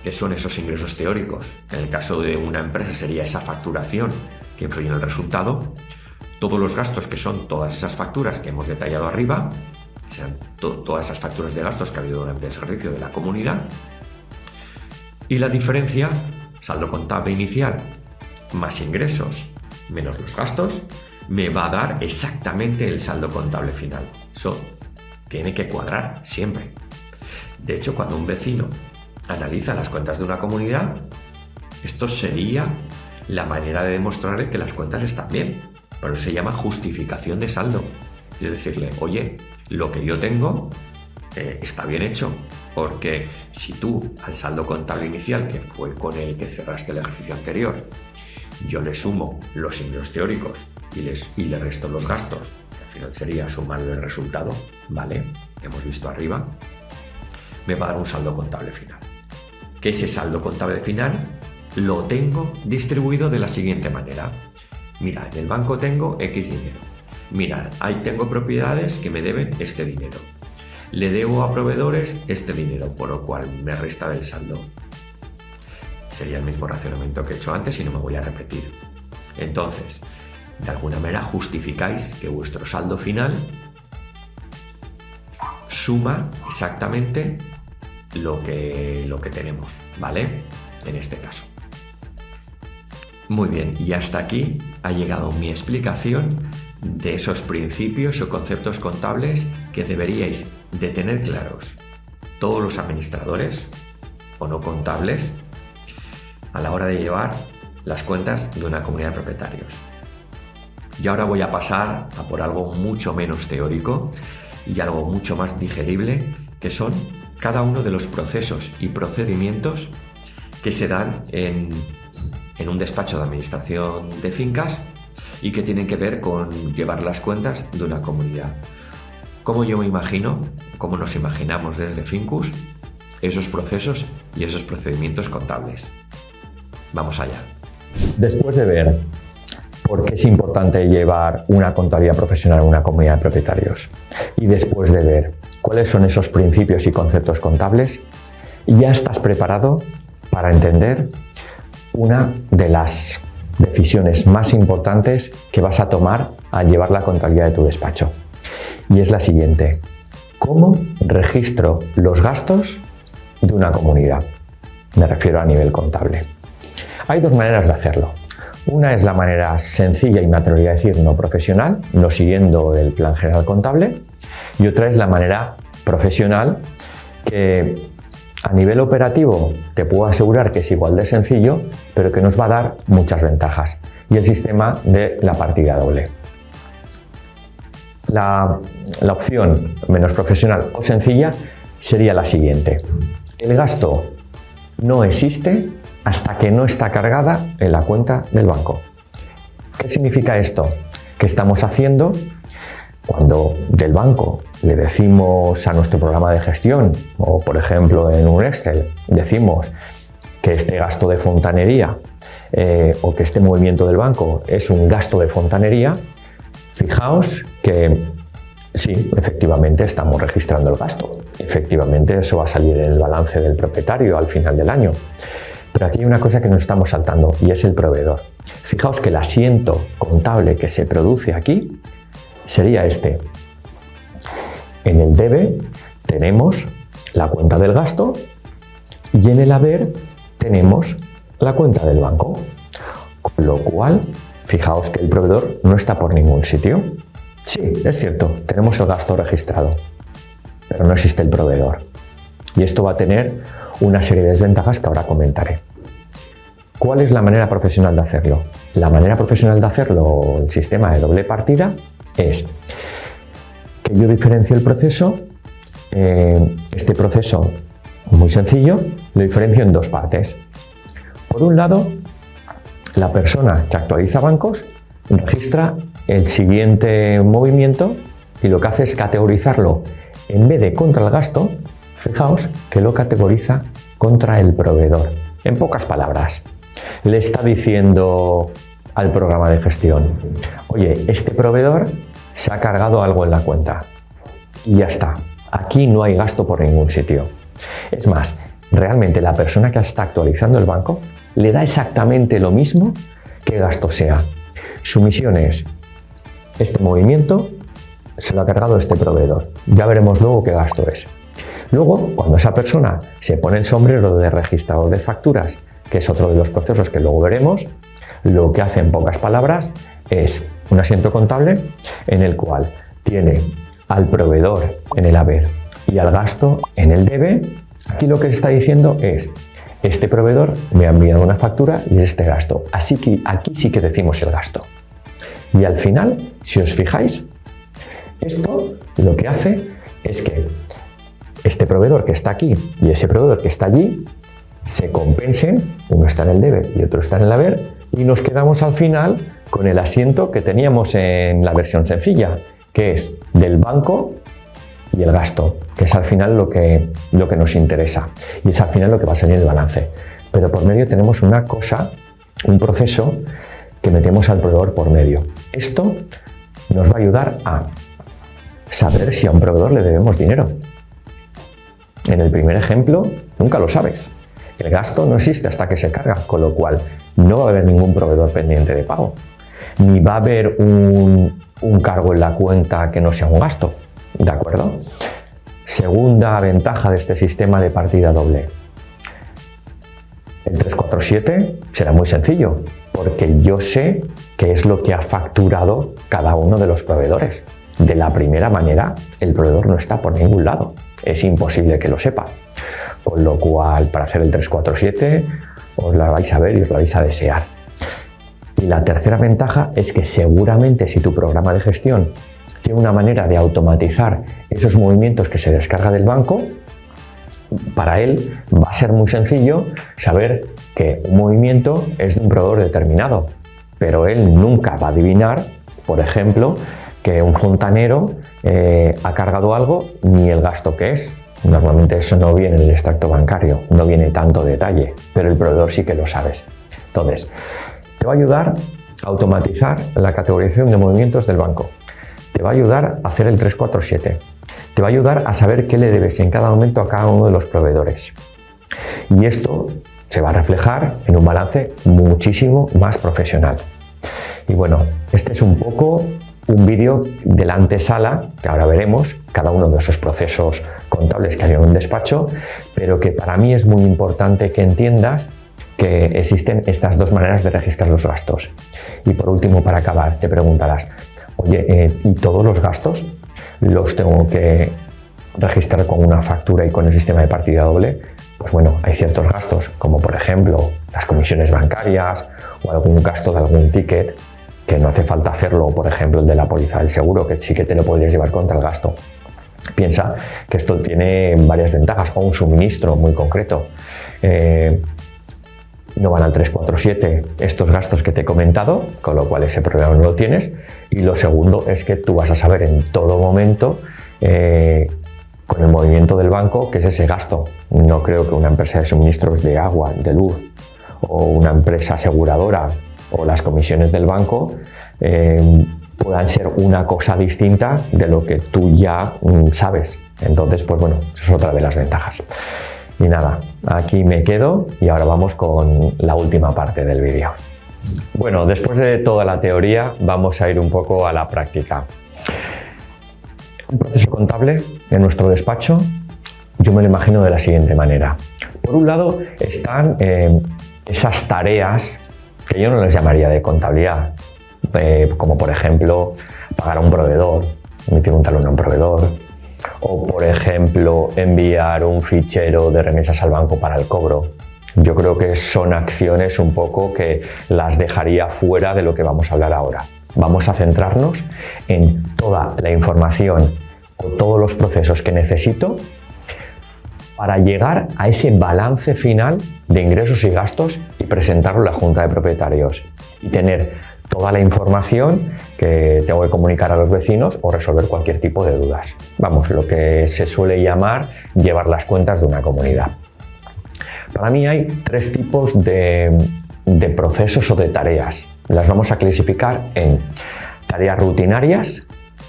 que son esos ingresos teóricos. En el caso de una empresa sería esa facturación que influye en el resultado, todos los gastos que son todas esas facturas que hemos detallado arriba, sean todas esas facturas de gastos que ha habido durante el ejercicio de la comunidad, y la diferencia, saldo contable inicial más ingresos menos los gastos, me va a dar exactamente el saldo contable final. Eso tiene que cuadrar siempre. De hecho, cuando un vecino analiza las cuentas de una comunidad, esto sería la manera de demostrarle que las cuentas están bien. Por eso se llama justificación de saldo. Es decirle, oye, lo que yo tengo está bien hecho, porque si tú al saldo contable inicial, que fue con el que cerraste el ejercicio anterior, yo le sumo los ingresos teóricos y le resto los gastos, que al final sería sumar el resultado, ¿vale? Que hemos visto arriba, me va a dar un saldo contable final. Que ese saldo contable final lo tengo distribuido de la siguiente manera. Mira, en el banco tengo X dinero. Mira, ahí tengo propiedades que me deben este dinero. Le debo a proveedores este dinero, por lo cual me resta del saldo. Sería el mismo racionamiento que he hecho antes y no me voy a repetir. Entonces, de alguna manera justificáis que vuestro saldo final suma exactamente lo que tenemos, ¿vale? En este caso. Muy bien, y hasta aquí ha llegado mi explicación de esos principios o conceptos contables que deberíais de tener claros todos los administradores o no contables a la hora de llevar las cuentas de una comunidad de propietarios. Y ahora voy a pasar a por algo mucho menos teórico y algo mucho más digerible, que son cada uno de los procesos y procedimientos que se dan en un despacho de administración de fincas y que tienen que ver con llevar las cuentas de una comunidad. ¿Cómo yo me imagino, cómo nos imaginamos desde Fincus, esos procesos y esos procedimientos contables? Vamos allá. Después de ver por qué es importante llevar una contabilidad profesional en una comunidad de propietarios y después de ver cuáles son esos principios y conceptos contables, ya estás preparado para entender una de las decisiones más importantes que vas a tomar al llevar la contabilidad de tu despacho. Y es la siguiente: ¿cómo registro los gastos de una comunidad? Me refiero a nivel contable. Hay dos maneras de hacerlo. Una es la manera sencilla y me atrevería a decir no profesional, no siguiendo el plan general contable, y otra es la manera profesional, que a nivel operativo te puedo asegurar que es igual de sencillo, pero que nos va a dar muchas ventajas, y el sistema de la partida doble. La opción menos profesional o sencilla sería la siguiente: el gasto no existe hasta que no está cargada en la cuenta del banco. ¿Qué significa esto? Que estamos haciendo cuando del banco le decimos a nuestro programa de gestión, o por ejemplo en un Excel, decimos que este gasto de fontanería o que este movimiento del banco es un gasto de fontanería. Fijaos que sí, efectivamente estamos registrando el gasto. Efectivamente eso va a salir en el balance del propietario al final del año. Pero aquí hay una cosa que nos estamos saltando y es el proveedor. Fijaos que el asiento contable que se produce aquí sería este. En el debe tenemos la cuenta del gasto y en el haber tenemos la cuenta del banco. Con lo cual, fijaos que el proveedor no está por ningún sitio. Sí, es cierto, tenemos el gasto registrado, pero no existe el proveedor. Y esto va a tener una serie de desventajas que ahora comentaré. ¿Cuál es la manera profesional de hacerlo? La manera profesional de hacerlo, el sistema de doble partida, es que yo diferencio el proceso. Este proceso, muy sencillo, lo diferencio en dos partes. Por un lado, la persona que actualiza bancos registra el siguiente movimiento y lo que hace es categorizarlo, en vez de contra el gasto, fijaos que lo categoriza contra el proveedor. En pocas palabras, le está diciendo al programa de gestión: oye, este proveedor se ha cargado algo en la cuenta y ya está, aquí no hay gasto por ningún sitio. Es más, realmente la persona que está actualizando el banco le da exactamente lo mismo que gasto sea. Su misión es: este movimiento se lo ha cargado este proveedor, ya veremos luego qué gasto es. Luego, cuando esa persona se pone el sombrero de registrador de facturas, que es otro de los procesos que luego veremos, lo que hace en pocas palabras es un asiento contable en el cual tiene al proveedor en el haber y al gasto en el debe. Aquí lo que está diciendo es: este proveedor me ha enviado una factura y es este gasto. Así que aquí sí que decimos el gasto. Y al final, si os fijáis, esto lo que hace es que este proveedor que está aquí y ese proveedor que está allí se compensen, uno está en el debe y otro está en el haber, y nos quedamos al final con el asiento que teníamos en la versión sencilla, que es del banco y el gasto, que es al final lo que nos interesa y es al final lo que va a salir en el balance. Pero por medio tenemos una cosa, un proceso que metemos al proveedor por medio. Esto nos va a ayudar a saber si a un proveedor le debemos dinero. En el primer ejemplo nunca lo sabes. El gasto no existe hasta que se carga, con lo cual no va a haber ningún proveedor pendiente de pago, ni va a haber un cargo en la cuenta que no sea un gasto, ¿de acuerdo? Segunda ventaja de este sistema de partida doble. El 347 será muy sencillo, porque yo sé qué es lo que ha facturado cada uno de los proveedores. De la primera manera, el proveedor no está por ningún lado, es imposible que lo sepa. Con lo cual, para hacer el 347, os la vais a ver y os la vais a desear. Y la tercera ventaja es que seguramente si tu programa de gestión tiene una manera de automatizar esos movimientos que se descarga del banco, para él va a ser muy sencillo saber que un movimiento es de un proveedor determinado. pero él nunca va a adivinar, por ejemplo, que un fontanero ha cargado algo ni el gasto que es. Normalmente eso no viene en el extracto bancario, no viene tanto detalle, pero el proveedor sí que lo sabes. Entonces, te va a ayudar a automatizar la categorización de movimientos del banco. Te va a ayudar a hacer el 347. Te va a ayudar a saber qué le debes en cada momento a cada uno de los proveedores. Y esto se va a reflejar en un balance muchísimo más profesional. Y bueno, este es un poco un vídeo de la antesala, que ahora veremos cada uno de esos procesos contables que hay en un despacho, pero que para mí es muy importante que entiendas que existen estas dos maneras de registrar los gastos. Y por último, para acabar, te preguntarás, oye, ¿y todos los gastos los tengo que registrar con una factura y con el sistema de partida doble? Pues bueno, hay ciertos gastos, como por ejemplo las comisiones bancarias o algún gasto de algún ticket, que no hace falta hacerlo, por ejemplo, el de la póliza del seguro, que sí que te lo podrías llevar contra el gasto. Piensa que esto tiene varias ventajas, o un suministro muy concreto. No van al 347 estos gastos que te he comentado, con lo cual ese problema no lo tienes. Y lo segundo es que tú vas a saber en todo momento, con el movimiento del banco, qué es ese gasto. No creo que una empresa de suministros de agua, de luz, o una empresa aseguradora, o las comisiones del banco puedan ser una cosa distinta de lo que tú ya sabes. Entonces, pues bueno, esa es otra de las ventajas. Y nada, aquí me quedo y ahora vamos con la última parte del vídeo. Bueno, después de toda la teoría, vamos a ir un poco a la práctica. Un proceso contable en nuestro despacho, yo me lo imagino de la siguiente manera. Por un lado están esas tareas que yo no les llamaría de contabilidad, como por ejemplo pagar a un proveedor, emitir un talón a un proveedor, o por ejemplo enviar un fichero de remesas al banco para el cobro. Yo creo que son acciones un poco que las dejaría fuera de lo que vamos a hablar ahora. Vamos a centrarnos en toda la información o todos los procesos que necesito para llegar a ese balance final de ingresos y gastos y presentarlo a la Junta de Propietarios y tener toda la información que tengo que comunicar a los vecinos o resolver cualquier tipo de dudas. Vamos, lo que se suele llamar llevar las cuentas de una comunidad. Para mí hay tres tipos de procesos o de tareas. Las vamos a clasificar en tareas rutinarias,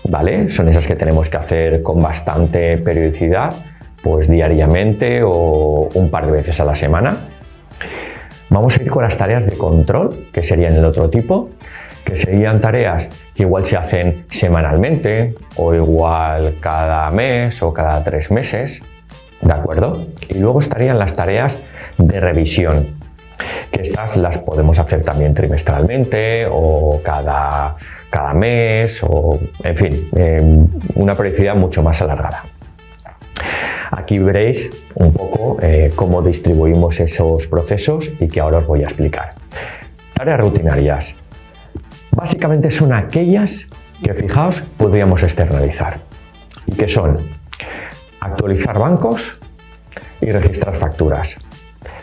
¿vale? Son esas que tenemos que hacer con bastante periodicidad, pues diariamente o un par de veces a la semana. Vamos a ir con las tareas de control, que serían el otro tipo, que serían tareas que igual se hacen semanalmente o igual cada mes o cada 3 meses, ¿de acuerdo? Y luego estarían las tareas de revisión, que estas las podemos hacer también trimestralmente o cada mes o, en fin, una periodicidad mucho más alargada. Aquí veréis un poco cómo distribuimos esos procesos y que ahora os voy a explicar. Tareas rutinarias. Básicamente son aquellas que, fijaos, podríamos externalizar y que son actualizar bancos y registrar facturas.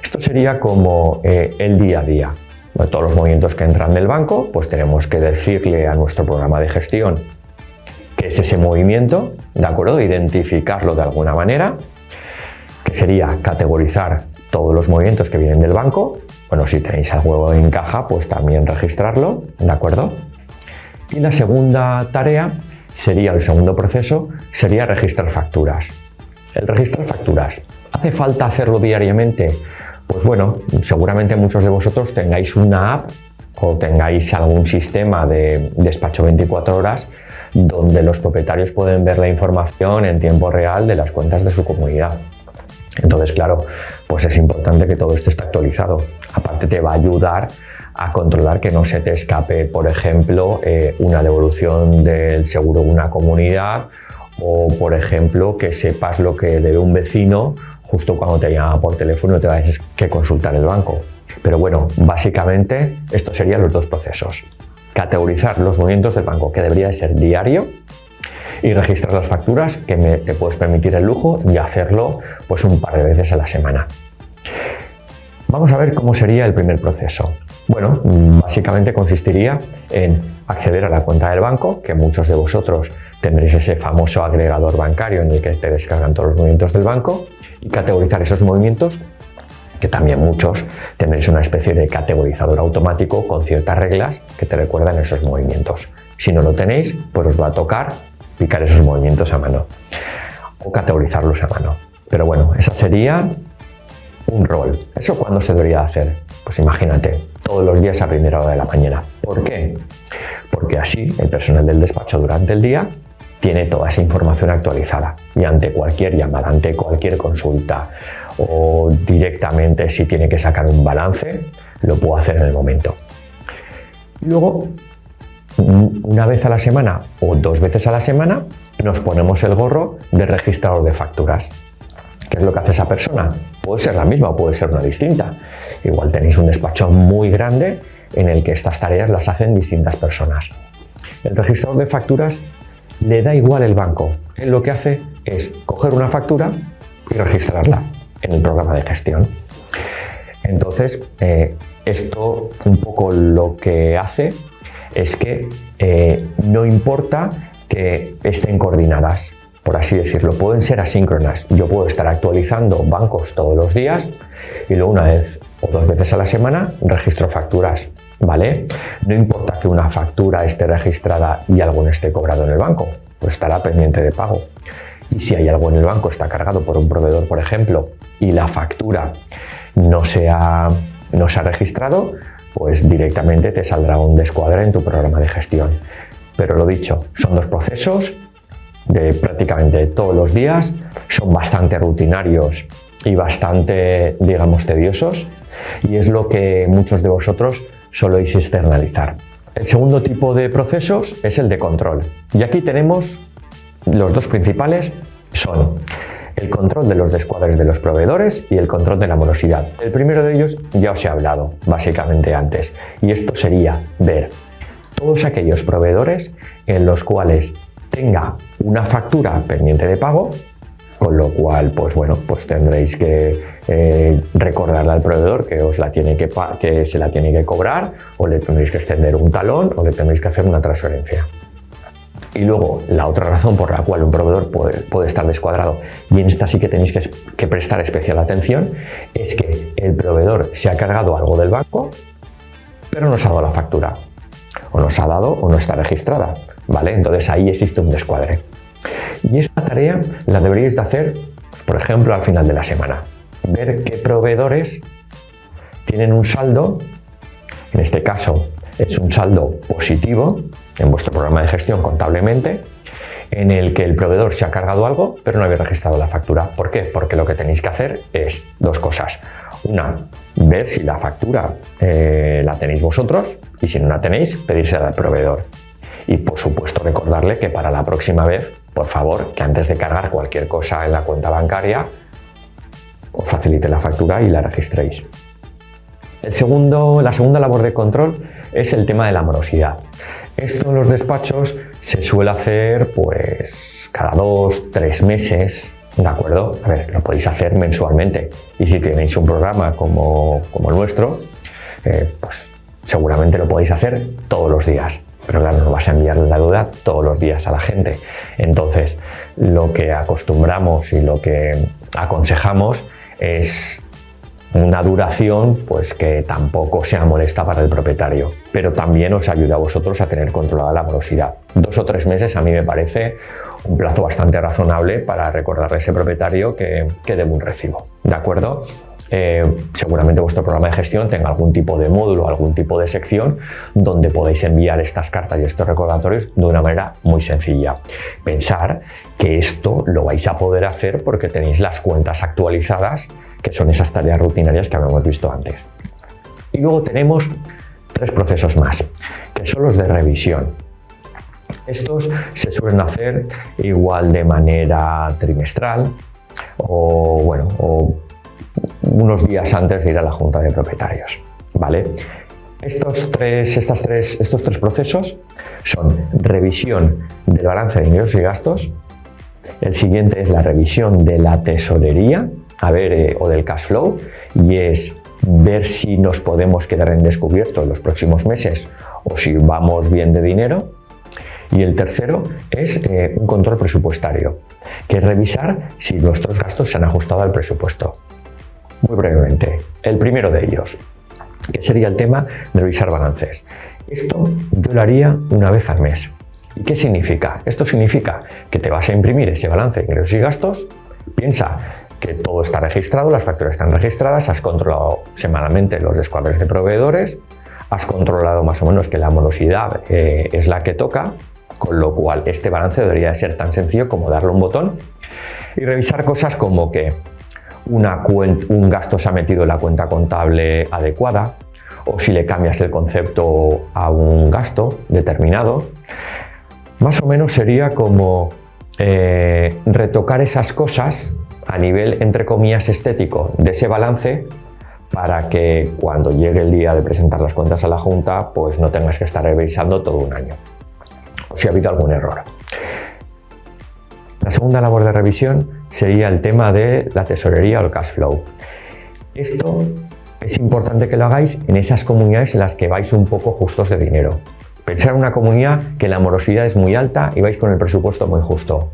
Esto sería como el día a día. Bueno, todos los movimientos que entran del banco, pues tenemos que decirle a nuestro programa de gestión qué es ese movimiento, ¿de acuerdo? Identificarlo de alguna manera, que sería categorizar todos los movimientos que vienen del banco. Bueno, si tenéis algo en caja, pues también registrarlo, ¿de acuerdo? Y la segunda tarea sería, el segundo proceso, sería registrar facturas. El registrar facturas, ¿hace falta hacerlo diariamente? Pues bueno, seguramente muchos de vosotros tengáis una app o tengáis algún sistema de despacho 24 horas donde los propietarios pueden ver la información en tiempo real de las cuentas de su comunidad. Entonces, claro, pues es importante que todo esto esté actualizado. Aparte, te va a ayudar a controlar que no se te escape, por ejemplo, una devolución del seguro de una comunidad o, por ejemplo, que sepas lo que debe un vecino justo cuando te llama por teléfono y te vayas que consultar el banco. Pero bueno, básicamente estos serían los dos procesos. Categorizar los movimientos del banco, que debería de ser diario, y registrar las facturas, que te puedes permitir el lujo de hacerlo pues un par de veces a la semana. Vamos a ver cómo sería el primer proceso. Bueno, básicamente consistiría en acceder a la cuenta del banco, que muchos de vosotros tendréis ese famoso agregador bancario en el que te descargan todos los movimientos del banco, y categorizar esos movimientos, que también muchos tendréis una especie de categorizador automático con ciertas reglas que te recuerdan esos movimientos. Si no lo tenéis, pues os va a tocar picar esos movimientos a mano o categorizarlos a mano. Pero bueno, esa sería un rol. ¿Eso cuándo se debería hacer? Pues imagínate, todos los días a primera hora de la mañana. ¿Por qué? Porque así el personal del despacho durante el día tiene toda esa información actualizada y ante cualquier llamada, ante cualquier consulta o directamente si tiene que sacar un balance, lo puedo hacer en el momento. Y luego, una vez a la semana o 2 veces a la semana, nos ponemos el gorro de registrador de facturas. ¿Qué es lo que hace esa persona? Puede ser la misma o puede ser una distinta. Igual tenéis un despacho muy grande en el que estas tareas las hacen distintas personas. El registrador de facturas le da igual el banco. Él lo que hace es coger una factura y registrarla en el programa de gestión. Entonces, esto un poco lo que hace es que no importa que estén coordinadas, por así decirlo, pueden ser asíncronas. Yo puedo estar actualizando bancos todos los días y luego 1 vez o 2 veces a la semana registro facturas, ¿vale? No importa que una factura esté registrada y algo no esté cobrado en el banco, pues estará pendiente de pago. Y si hay algo en el banco, está cargado por un proveedor, por ejemplo, y la factura no se ha registrado, pues directamente te saldrá un descuadre en tu programa de gestión. Pero lo dicho, son 2 procesos de prácticamente todos los días, son bastante rutinarios y bastante, digamos, tediosos, y es lo que muchos de vosotros soléis externalizar. El segundo tipo de procesos es el de control, y aquí tenemos los 2 principales, son el control de los descuadres de los proveedores y el control de la morosidad. El primero de ellos ya os he hablado básicamente antes, y esto sería ver todos aquellos proveedores en los cuales tenga una factura pendiente de pago, con lo cual, pues bueno, pues tendréis que recordarle al proveedor que que se la tiene que cobrar, o le tendréis que extender un talón, o le tendréis que hacer una transferencia. Y luego, la otra razón por la cual un proveedor puede estar descuadrado, y en esta sí que tenéis que prestar especial atención, es que el proveedor se ha cargado algo del banco, pero no os ha dado la factura, o nos ha dado o no está registrada, ¿vale? Entonces ahí existe un descuadre. Y esta tarea la deberíais de hacer, por ejemplo, al final de la semana. Ver qué proveedores tienen un saldo, en este caso es un saldo positivo en vuestro programa de gestión contablemente, en el que el proveedor se ha cargado algo, pero no habéis registrado la factura. ¿Por qué? Porque lo que tenéis que hacer es 2 cosas. Una, ver si la factura la tenéis vosotros, y si no la tenéis, pedírsela al proveedor. Y por supuesto recordarle que para la próxima vez, por favor, que antes de cargar cualquier cosa en la cuenta bancaria, os facilite la factura y la registréis. La segunda labor de control es el tema de la morosidad. Esto en los despachos se suele hacer pues cada 2-3 meses, ¿de acuerdo? A ver, lo podéis hacer mensualmente, y si tenéis un programa como el nuestro, pues seguramente lo podéis hacer todos los días. Pero claro, no vas a enviar la deuda todos los días a la gente. Entonces, lo que acostumbramos y lo que aconsejamos es una duración pues que tampoco sea molesta para el propietario, pero también os ayuda a vosotros a tener controlada la morosidad. 2 o 3 meses a mí me parece un plazo bastante razonable para recordarle a ese propietario que debe un recibo, ¿de acuerdo? Seguramente vuestro programa de gestión tenga algún tipo de módulo, algún tipo de sección donde podéis enviar estas cartas y estos recordatorios de una manera muy sencilla. Pensar que esto lo vais a poder hacer porque tenéis las cuentas actualizadas, que son esas tareas rutinarias que habíamos visto antes. Y luego tenemos 3 procesos más, que son los de revisión. Estos se suelen hacer igual de manera trimestral o unos días antes de ir a la junta de propietarios, ¿vale? Estos tres procesos son revisión del balance de ingresos y gastos, el siguiente es la revisión de la tesorería, o del cash flow, y es ver si nos podemos quedar en descubierto en los próximos meses o si vamos bien de dinero. Y el tercero es un control presupuestario, que es revisar si nuestros gastos se han ajustado al presupuesto. Muy brevemente, el primero de ellos, que sería el tema de revisar balances. Esto yo lo haría una vez al mes. ¿Y qué significa? Esto significa que te vas a imprimir ese balance de ingresos y gastos, piensa que todo está registrado, las facturas están registradas, has controlado semanalmente los descuadres de proveedores, has controlado más o menos que la morosidad es la que toca, con lo cual este balance debería de ser tan sencillo como darle un botón y revisar cosas como que un gasto se ha metido en la cuenta contable adecuada, o si le cambias el concepto a un gasto determinado. Más o menos sería como retocar esas cosas a nivel, entre comillas, estético de ese balance, para que cuando llegue el día de presentar las cuentas a la Junta, pues no tengas que estar revisando todo un año, o si ha habido algún error. La segunda labor de revisión sería el tema de la tesorería o el cash flow. Esto es importante que lo hagáis en esas comunidades en las que vais un poco justos de dinero. Pensar en una comunidad que la morosidad es muy alta y vais con el presupuesto muy justo.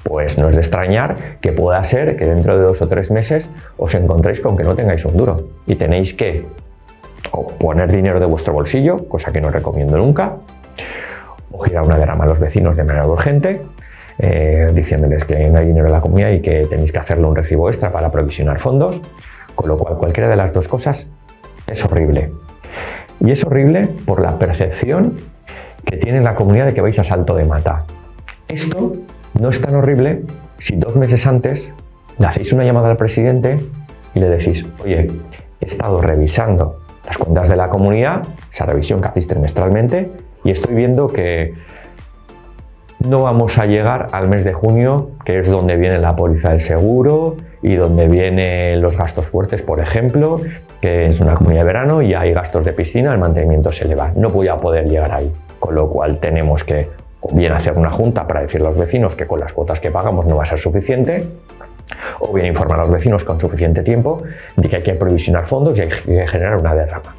Pues no es de extrañar que pueda ser que dentro de 2 o 3 meses os encontréis con que no tengáis un duro y tenéis que o poner dinero de vuestro bolsillo, cosa que no recomiendo nunca, o girar una derrama a los vecinos de manera urgente, diciéndoles que no hay dinero en la comunidad y que tenéis que hacerle un recibo extra para provisionar fondos, con lo cual cualquiera de las dos cosas es horrible. Y es horrible por la percepción que tiene la comunidad de que vais a salto de mata. Esto no es tan horrible si 2 meses antes le hacéis una llamada al presidente y le decís: oye, he estado revisando las cuentas de la comunidad, esa revisión que hacéis trimestralmente, y estoy viendo que no vamos a llegar al mes de junio, que es donde viene la póliza del seguro y donde vienen los gastos fuertes, por ejemplo, que es una comunidad de verano y hay gastos de piscina, el mantenimiento se eleva. No voy a poder llegar ahí, con lo cual tenemos que o bien hacer una junta para decirle a los vecinos que con las cuotas que pagamos no va a ser suficiente, o bien informar a los vecinos con suficiente tiempo de que hay que provisionar fondos y hay que generar una derrama.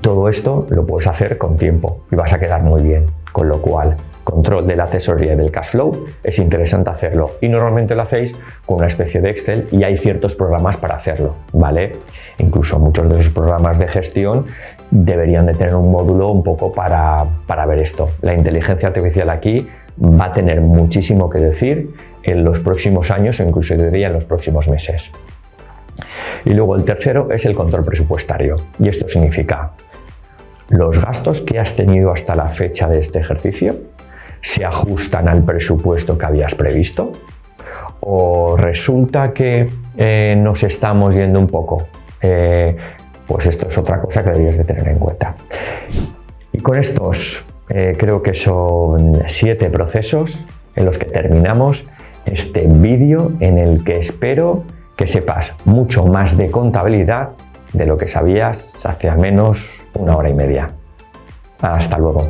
Todo esto lo puedes hacer con tiempo y vas a quedar muy bien, con lo cual control de la tesorería y del cash flow es interesante hacerlo, y normalmente lo hacéis con una especie de Excel y hay ciertos programas para hacerlo, ¿vale? Incluso muchos de esos programas de gestión deberían de tener un módulo un poco para ver esto. La inteligencia artificial aquí va a tener muchísimo que decir en los próximos años, o incluso diría en los próximos meses. Y luego el tercero es el control presupuestario, y esto significa los gastos que has tenido hasta la fecha de este ejercicio se ajustan al presupuesto que habías previsto, o resulta que nos estamos yendo un poco. Pues esto es otra cosa que deberías de tener en cuenta. Y con estos creo que son 7 procesos en los que terminamos este vídeo, en el que espero que sepas mucho más de contabilidad de lo que sabías hace al menos 1 hora y media. Hasta luego.